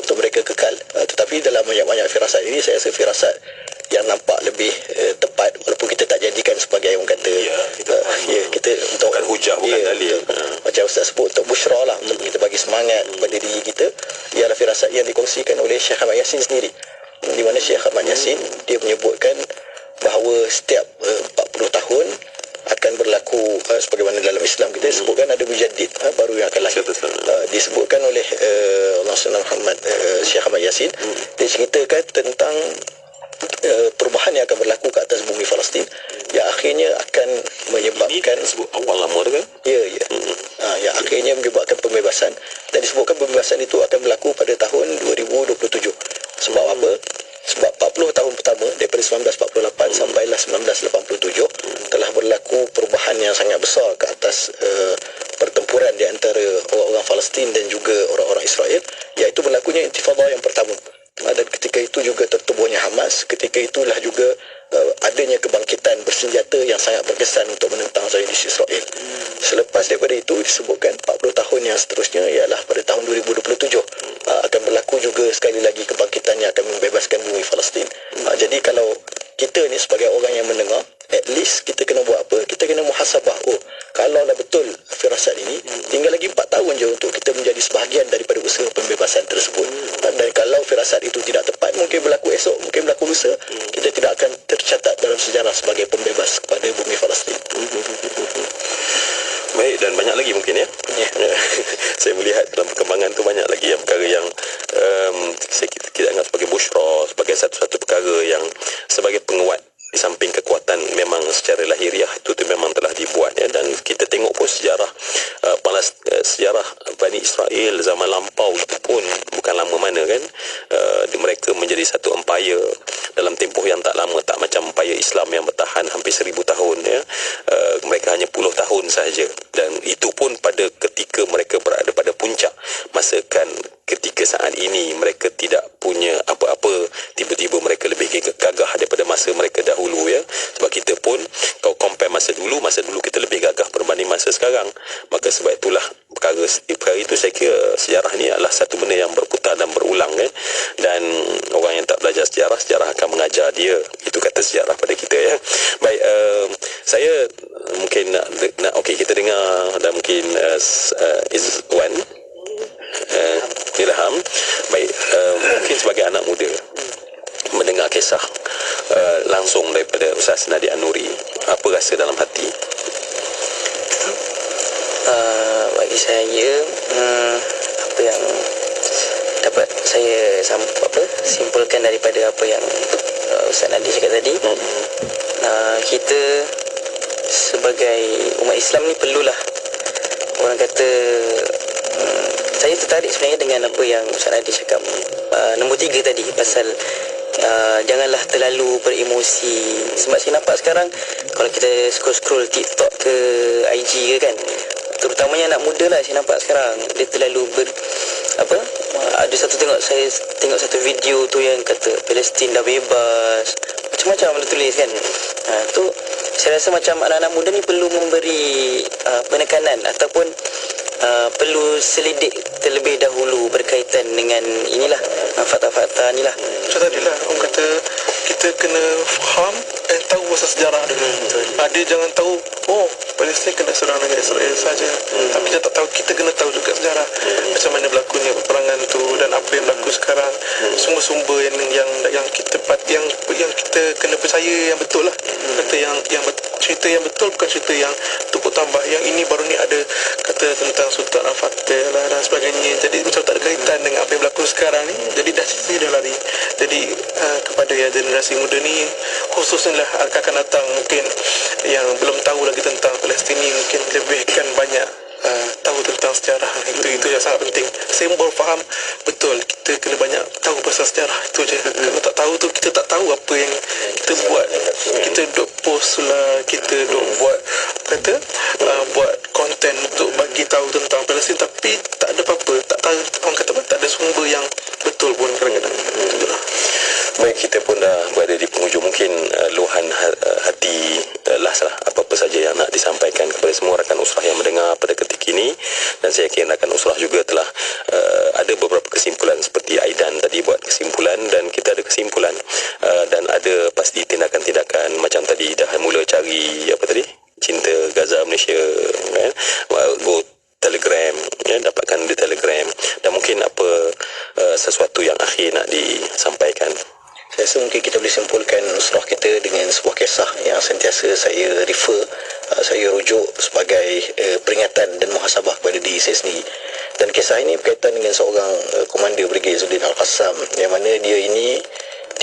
untuk mereka kekal. Tetapi dalam banyak-banyak firasat ini, saya rasa firasat yang nampak lebih tepat, walaupun kita tak jadikan sebagai orang kata, kita untuk bukan hujah, bukan dalil, macam Ustaz sebut, untuk busyra lah, untuk kita bagi semangat kepada diri kita, ialah firasat yang dikongsikan oleh Syekh Ahmad Yasin sendiri, di mana Syekh Ahmad Yasin dia menyebutkan bahawa setiap 40 tahun akan berlaku sebagaimana dalam Islam kita sebutkan ada mujaddid baru yang akan lahir. Disebutkan oleh Allah SWT Muhammad Syekh Ahmad Yasin, dia ceritakan tentang perubahan yang akan berlaku ke atas bumi Palestin yang akhirnya akan menyebabkan awal lama tu kan? Ya. Yang akhirnya menyebabkan pembebasan, dan disebutkan pembebasan itu akan berlaku pada tahun 2027. Sebab apa? Sebab 40 tahun pertama daripada 1948 sampailah 1987 telah berlaku perubahan yang sangat besar ke atas pertempuran di antara orang-orang Palestin dan juga orang-orang Israel, iaitu berlakunya intifadah yang pertama. Dan ketika itu juga tertubuhnya Hamas, ketika itulah juga adanya kebangkitan bersenjata yang sangat berkesan untuk menentang Zionis Israel. Selepas daripada itu disebutkan 40 tahun yang seterusnya ialah pada tahun 2027 akan berlaku juga sekali lagi kebangkitan yang akan membebaskan bumi Palestin. Jadi kalau kita ni sebagai orang yang mendengar, at least kita kena buat apa? Kita kena muhasabah. Kalaulah betul firasat ini, tinggal lagi 4 tahun je untuk kita menjadi sebahagian daripada usaha pembebasan tersebut. Dan kalau firasat itu tidak tepat, mungkin berlaku esok, mungkin berlaku lusa, kita tidak akan tercatat dalam sejarah sebagai pembebas kepada bumi Palestin. Baik, dan banyak lagi mungkin ya. Saya melihat dalam perkembangan tu banyak lagi yang perkara yang kita anggap sebagai busyra, sebagai satu-satu perkara yang sebagai penguat. Di samping kekuatan memang secara lahiriah itu memang telah dibuat ya, dan kita tengok pun sejarah sejarah Bani Israel zaman lampau itu pun bukan lama mana kan, mereka menjadi satu empire dalam tempoh yang tak lama, tak macam empire Islam yang bertahan hampir 1000 tahun ya. Mereka hanya puluh tahun sahaja, dan itu pun pada ketika mereka berada pada puncak. Masakan ketika saat ini mereka tidak punya apa-apa, tiba-tiba mereka lebih gagah daripada masa mereka dahulu ya. Sebab kita pun kalau compare masa dulu kita lebih gagah berbanding masa sekarang. Maka sebab itulah perkara itu saya kira sejarah ni adalah satu benda yang berputar dan berulang kan. Dan orang yang tak belajar sejarah akan mengajar dia. Itu kata sejarah pada kita ya. Baik, saya mungkin nak okey, kita dengar dan mungkin Izwan Ilham. Baik, mungkin sebagai anak muda mendengar kisah langsung daripada Ustaz Nadir An-Nuri, apa rasa dalam hati? Bagi saya, apa yang dapat saya simpulkan daripada apa yang Ustaz Nadir cakap tadi, kita sebagai umat Islam ni perlulah, orang kata, saya tertarik sebenarnya dengan apa yang Ustaz Nadir cakap, nombor 3 tadi, pasal janganlah terlalu beremosi. Sebab saya nampak sekarang kalau kita scroll TikTok ke IG ke kan, terutamanya anak muda lah, saya nampak sekarang dia terlalu ada saya tengok satu video tu yang kata Palestin dah bebas, macam-macam dia tulis kan. Tu saya rasa macam anak-anak muda ni perlu memberi penekanan ataupun perlu selidik terlebih dahulu berkaitan dengan inilah, fakta-fakta inilah. Macam tadilah orang kata kita kena faham dan tahu pasal sejarah dulu. Dia jangan tahu Palestin kena serang negara Israel saja, tapi kita tak tahu, kita kena tahu juga sejarah macam mana berlakunya peperangan tu dan apa yang berlaku sekarang. Sumber-sumber yang kita kena percaya yang betul lah. Kata yang cerita yang betul, bukan cerita yang tupuk tambah. Yang ini baru ni ada kata tentang Sultan Al-Fatih lah dan sebagainya. Jadi macam tak ada kaitan dengan apa yang berlaku sekarang ni. Jadi dah lari. Jadi kepada yang generasi muda ni, khususnya lah akan datang mungkin yang belum tahu lagi tentang Palestin ni, mungkin lebihkan banyak tahu tentang sejarah. Itu yang sangat penting. Saya baru faham betul kita kena banyak tahu pasal sejarah, itu je. Kalau tak tahu tu kita tak tahu apa yang kita buat. Kita duk post lah, kita duk buat buat konten untuk bagi tahu tentang Palestin, tapi tak ada apa-apa, tak tahu, orang kata apa, tak ada sumber yang betul pun kadang-kadang. Itulah. Baik, kita pun dah berada di penghujung. Mungkin luahan hati last lah, apa-apa saja yang nak disampaikan kepada semua rakan usrah yang mendengar pada ketika ini. Dan saya yakin rakan usrah juga telah ada beberapa kesimpulan, seperti Aidan tadi buat kesimpulan dan kita ada kesimpulan, dan ada pasti tindakan-tindakan macam tadi dah mula cari cinta Gaza Malaysia kan, go Telegram ya, dapatkan di Telegram, dan mungkin apa sesuatu yang akhir nak disampaikan. Saya rasa mungkin kita boleh simpulkan usrah kita dengan sebuah kisah yang sentiasa saya refer. Saya saya rujuk sebagai peringatan dan muhasabah kepada diri saya sendiri. Dan kisah ini berkaitan dengan seorang komander Brigade Izzuddin Al-Qassam, yang mana dia ini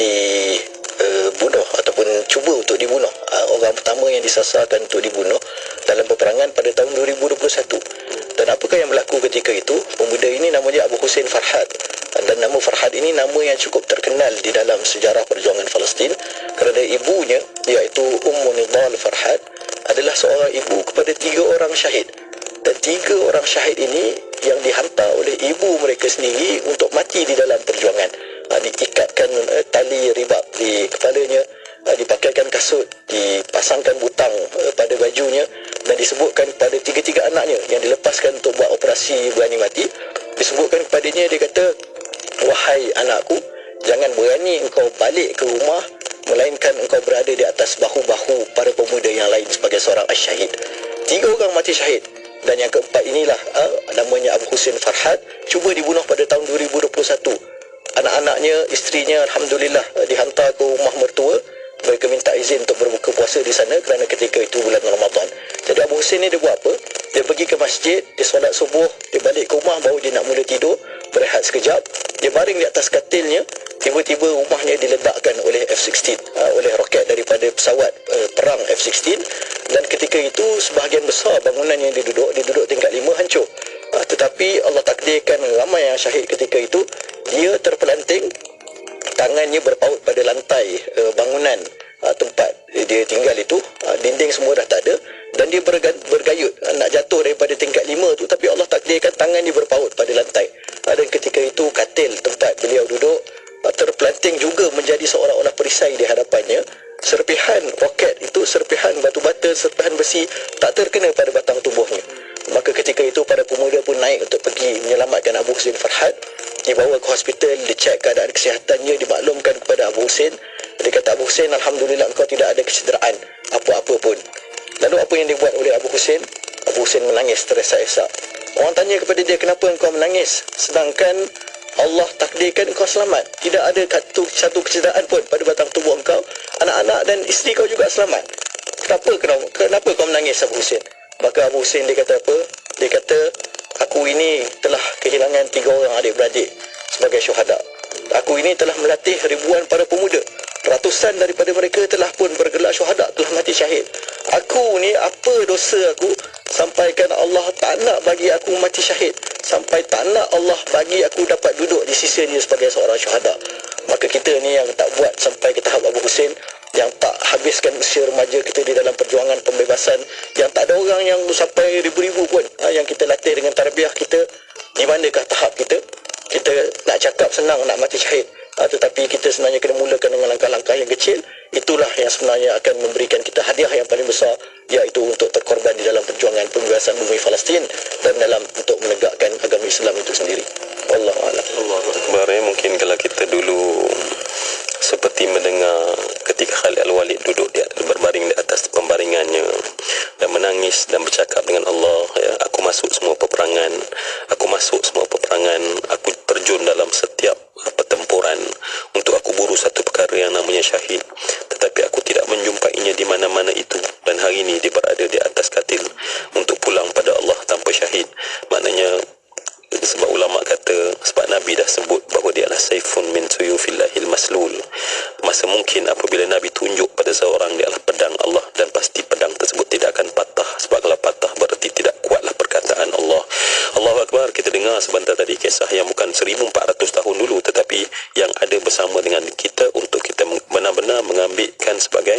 dibunuh ataupun cuba untuk dibunuh. Orang pertama yang disasarkan untuk dibunuh dalam peperangan pada tahun 2021. Dan apakah yang berlaku ketika itu? Pemuda ini namanya Abu Hussein Farhad. Dan nama Farhad ini nama yang cukup terkenal di dalam sejarah perjuangan Palestin, kerana ibunya, iaitu Ummu Nidal Farhad, adalah seorang ibu kepada 3 orang syahid. Dan 3 orang syahid ini yang dihantar oleh ibu mereka sendiri untuk mati di dalam perjuangan. Diikatkan tali ribab di kepalanya, dipakaikan kasut, dipasangkan butang pada bajunya, dan disebutkan pada 3 anaknya yang dilepaskan untuk buat operasi berani mati. Disebutkan kepadanya, dia kata, "Wahai anakku, jangan berani engkau balik ke rumah melainkan engkau berada di atas bahu-bahu para pemuda yang lain sebagai seorang asyahid." 3 orang mati syahid. Dan yang keempat inilah namanya Abu Hussein Farhad, cuba dibunuh pada tahun 2021. Anak-anaknya, isterinya, alhamdulillah dihantar ke rumah mertua. Mereka minta izin untuk berbuka puasa di sana kerana ketika itu bulan Ramadan. Jadi Abu Hussein ni dia buat apa? Dia pergi ke masjid, dia solat subuh, dia balik ke rumah, baru dia nak mula tidur, berehat sekejap. Dia baring di atas katilnya, tiba-tiba rumahnya diledakkan oleh F-16, oleh roket daripada pesawat perang F-16. Dan ketika itu sebahagian besar bangunan yang dia duduk tingkat 5 hancur. Tetapi Allah takdirkan ramai yang syahid ketika itu. Dia terpelanting, tangannya berpaut pada lantai bangunan tempat dia tinggal itu. Dinding semua dah tak ada, dan dia bergayut nak jatuh daripada tingkat 5 tu, tapi Allah takdirkan tangan dia berpaut pada lantai. Dan ketika itu katil tempat beliau duduk terpelanting juga menjadi seolah-olah perisai di hadapannya. Serpihan roket itu, serpihan batu bata, serpihan besi tak terkena pada batang tubuhnya. Maka ketika itu para pemuda pun naik untuk pergi menyelamatkan Abu Hussein Farhad. Dibawa ke hospital, dicek keadaan kesihatannya, dimaklumkan kepada Abu Hussein. Dia kata, "Abu Hussein, alhamdulillah engkau tidak ada kecederaan apa-apa pun." Lalu apa yang dibuat oleh Abu Hussein? Abu Hussein menangis teresak-esak. Orang tanya kepada dia, "Kenapa engkau menangis? Sedangkan Allah takdirkan engkau selamat. Tidak ada satu kecederaan pun pada batang tubuh engkau. Anak-anak dan isteri kau juga selamat. Kenapa kau menangis, Abu Hussein?" Maka Abu Hussein dia kata apa? Dia kata, "Aku ini telah kehilangan 3 orang adik-beradik sebagai syuhada. Aku ini telah melatih ribuan para pemuda. Ratusan daripada mereka telah pun bergelar syuhada, telah mati syahid. Aku ni, apa dosa aku sampaikan Allah tak nak bagi aku mati syahid, sampai tak nak Allah bagi aku dapat duduk di sisi dia sebagai seorang syuhada." Maka kita ni yang tak buat sampai ke tahap Abu Hussein, yang tak habiskan usia remaja kita di dalam perjuangan pembebasan, yang tak ada orang yang sampai ribu-ribu pun yang kita latih dengan tarbiyah kita, di manakah tahap kita? Kita nak cakap senang nak mati syahid, tetapi kita sebenarnya kena mulakan dengan langkah-langkah yang kecil. Itulah yang sebenarnya akan memberikan kita hadiah yang paling besar, iaitu untuk terkorban di dalam perjuangan pembebasan bumi Palestin dan dalam untuk menegakkan agama Islam itu sendiri. Wallahu a'lam. Allahu akbar. Mungkin kalau kita dulu seperti mendengar ketika Khalid Al-Walid duduk berbaring di atas pembaringannya dan menangis dan bercakap dengan Allah, ya, "Aku masuk semua peperangan, aku terjun dalam setiap pertempuran untuk aku buru satu perkara yang namanya syahid, tetapi aku tidak menjumpainya di mana-mana itu, dan hari ini dia berada di atas katil untuk pulang pada Allah tanpa syahid." Maknanya, sebab ulama kata, sebab Nabi dah sebut bahawa dia adalah saifun min suyufillahil maslul. Masa mungkin apabila Nabi tunjuk pada seorang dia adalah pedang Allah, dan pasti pedang tersebut tidak akan patah. Sebab kalau patah berarti tidak kuatlah perkataan Allah. Allahu Akbar. Kita dengar sebentar tadi kisah yang bukan 1400 tahun dulu, tetapi yang ada bersama dengan kita untuk kita benar-benar mengambilkan sebagai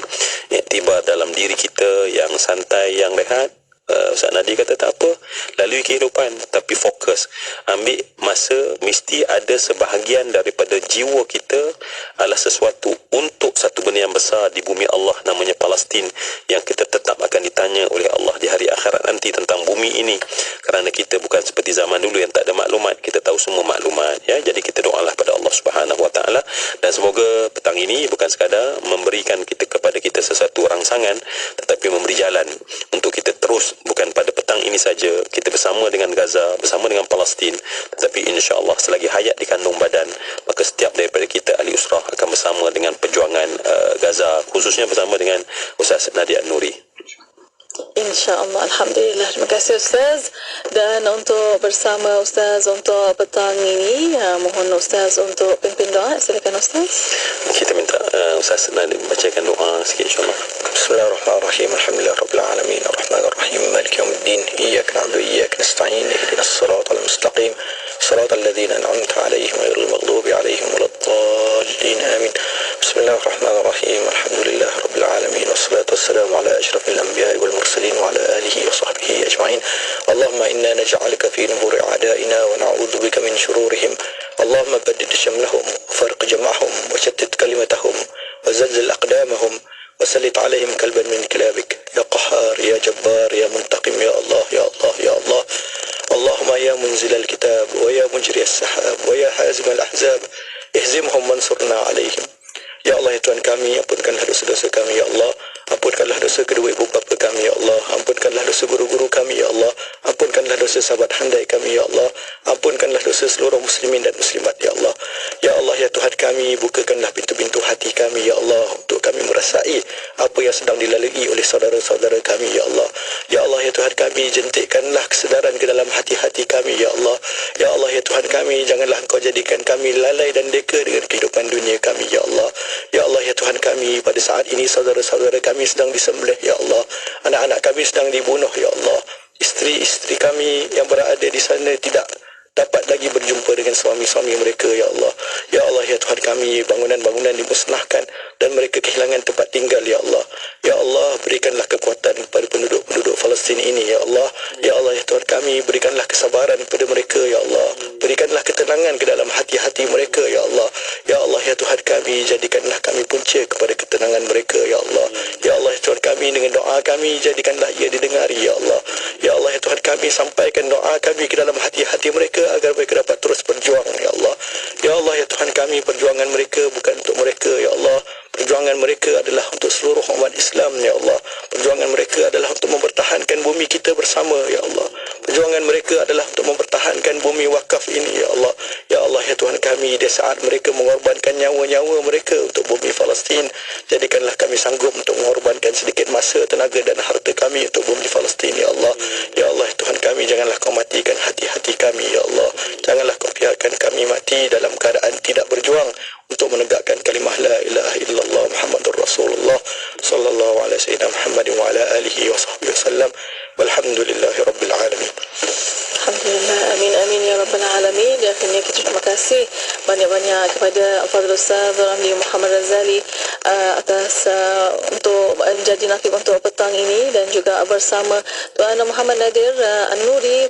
iktibar dalam diri kita yang santai, yang rehat. Ustaz Nadi kata tak apa, lalui kehidupan, tapi fokus. Ambil masa, mesti ada sebahagian daripada jiwa kita adalah sesuatu untuk satu benda yang besar di bumi Allah namanya Palestin, yang kita tetap akan ditanya oleh Allah di hari akhirat nanti tentang bumi ini. Kerana kita bukan seperti zaman dulu yang tak ada maklumat, kita tahu semua maklumat, ya. Jadi kita doalah pada Allah Subhanahu Wa Taala, dan semoga petang ini bukan sekadar memberikan kita kepada kita sesuatu rangsangan, tetapi memberi jalan untuk kita terus. Bukan pada petang ini saja kita bersama dengan Gaza, bersama dengan Palestin, tetapi insya-Allah selagi hayat di kandung badan, maka setiap daripada kita ahli usrah akan bersama dengan perjuangan Gaza, khususnya bersama dengan Ustaz Nadia Nuri. InsyaAllah. Alhamdulillah. Terima kasih Ustaz. Dan untuk bersama Ustaz untuk petang ini, mohon Ustaz untuk pimpin doa. Silakan Ustaz. Kita minta Ustaz Nadi membacakan doa sikit insyaAllah. Bismillahirrahmanirrahim. Alhamdulillahirabbil alamin. Arrahmanirrahim. Maliki yaumiddin. Iyyaka na'budu wa iyyaka nasta'in. Ihdinas siratal mustaqim. Siratal ladzina an'amta 'alaihim ghairil maghdubi 'alaihim waladdallin. Amin. Bismillahirrahmanirrahim. Alhamdulillahirabbil alamin. Wassalatu wassalamu ala asyrafil anbiya'i wal mursalin wa ala alihi wa sahbihi ajma'in. Allahumma inna naj'aluka fi nuhuri a'da'ina wa na'udzu bika min shururihim. Allahumma baddid shamlahum, farq jam'ahum wa shattit kalimatahum wa zalzil aqdamahum wa sallit 'alaihim kalban min kilabik. Ya Qahhar, ya Jabbar, ya Muntaqim, ya Allah, ya Allah, ya Allah. Allahumma ya munzilal kitab wa ya mujriyas sahab wa ya hazimal ahzab, ihzimhum wansurna 'alaihim. Ya Allah, ya Tuhan kami, ampunkanlah dosa-dosa kami, ya Allah. Ampunkanlah dosa kedua ibu bapa kami, ya Allah. Ampunkanlah dosa guru-guru kami, ya Allah. Ampunkanlah dosa sahabat handai kami, ya Allah. Ampunkanlah dosa seluruh muslimin dan muslimat, ya Allah. Ya Allah, ya Tuhan kami, bukakanlah pintu-pintu hati kami, ya Allah, untuk kami merasai apa yang sedang dilalui oleh saudara-saudara kami, ya Allah. Ya Allah, ya Tuhan kami, jentikkanlah kesedaran ke dalam hati-hati kami, ya Allah. Ya Allah, ya Tuhan kami, janganlah Engkau jadikan kami lalai dan deka dengan kehidupan dunia kami, ya Allah. Ya Allah, ya Tuhan kami, pada saat ini saudara-saudara kami sedang disembelih, ya Allah. Anak-anak kami sedang dibunuh, ya Allah. Isteri-isteri kami yang berada di sana tidak dapat lagi berjumpa dengan suami-suami mereka, ya Allah. Ya Allah, ya Tuhan kami, bangunan-bangunan dimusnahkan dan mereka kehilangan tempat tinggal, ya Allah. Ya Allah, berikanlah kekuatan kepada penduduk-penduduk Palestin ini, ya Allah. Ya Allah, ya Tuhan kami, berikanlah kesabaran kepada mereka, ya Allah. Berikanlah ketenangan ke dalam hati-hati mereka, ya Allah. Ya Allah, ya Tuhan kami, jadikanlah kami punca kepada ketenangan mereka, ya Allah. Ya Allah, ya Tuhan kami, dengan doa kami, jadikanlah ia didengari, ya Allah. Ya Allah, ya Tuhan kami, sampaikan doa kami ke dalam hati-hati mereka agar mereka dapat terus berjuang, ya Allah. Ya Allah, ya Tuhan kami, perjuangan mereka bukan untuk mereka, ya Allah. Perjuangan mereka adalah untuk seluruh umat Islam, ya Allah. Perjuangan mereka adalah untuk mempertahankan bumi kita bersama, ya Allah. Perjuangan mereka adalah untuk mempertahankan bumi wakaf ini, ya Allah. Ya Allah, ya Tuhan kami, di saat mereka mengorbankan nyawa-nyawa mereka untuk bumi Palestin, jadikanlah kami sanggup untuk mengorbankan sedikit masa, tenaga dan harta kami untuk bumi Palestin, ya Allah. Ya Allah, ya Tuhan kami, janganlah kau matikan hati-hati kami, ya Allah. Janganlah kau biarkan kami mati dalam keadaan tidak berjuang untuk menegakkan kalimah la ilaha illallah Muhammadur Rasulullah sallallahu alaihi wasallam Muhammad wa ala alihi wa sahbihi wasallam. Walhamdulillahi rabbil alamin. Alhamdulillah, amin amin ya rabbal alamin. Dan akhirnya kita terima kasih banyak-banyak kepada Al-Fadhil Ustaz Ramli Muhammad Razali atas untuk menjadi nakib untuk petang ini, dan juga bersama Tuan Muhammad Nadir An-Nuri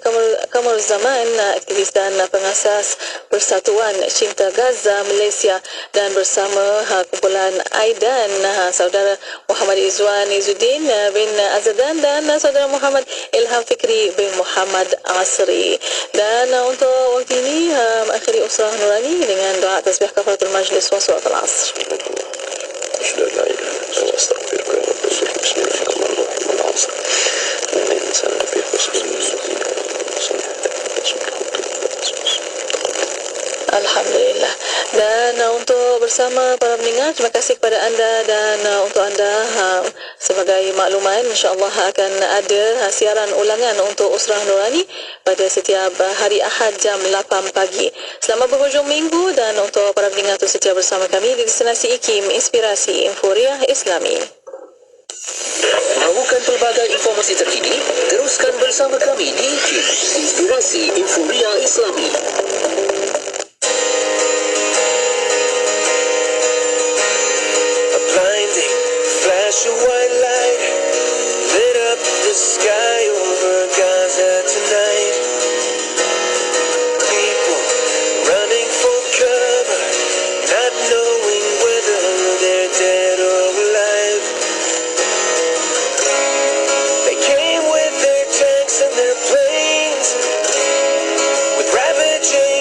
Kamar Zaman, aktivis dan pengasas Persatuan Cinta Gaza Malaysia, dan bersama kumpulan Aidan saudara Muhammad Izzuddin bin Azadan dan saudara Muhammad Ilham Fikri bin Muhammad Asri. Dan untuk waktu ini akhiri usrah nurani dengan doa tasbih kafaratul majlis wa surat al-asr. Alhamdulillah. Dan untuk bersama para pendengar, terima kasih kepada anda, dan untuk anda sebagai makluman, insyaAllah akan ada siaran ulangan untuk Usrah Nurani pada setiap hari Ahad jam 8 pagi. Selamat berhujung minggu, dan untuk para pendengar tu setia bersama kami di destinasi IKIM Inspirasi Inforiah Islami. Mahukan pelbagai informasi terkini? Teruskan bersama kami di IKIM Inspirasi Inforiah Islami. Flash of white light lit up the sky over Gaza tonight. People running for cover, not knowing whether they're dead or alive. They came with their tanks and their planes, with ravaging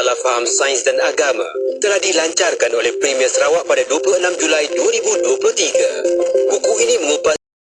salah faham sains dan agama telah dilancarkan oleh Premier Sarawak pada 26 Julai 2023. Buku ini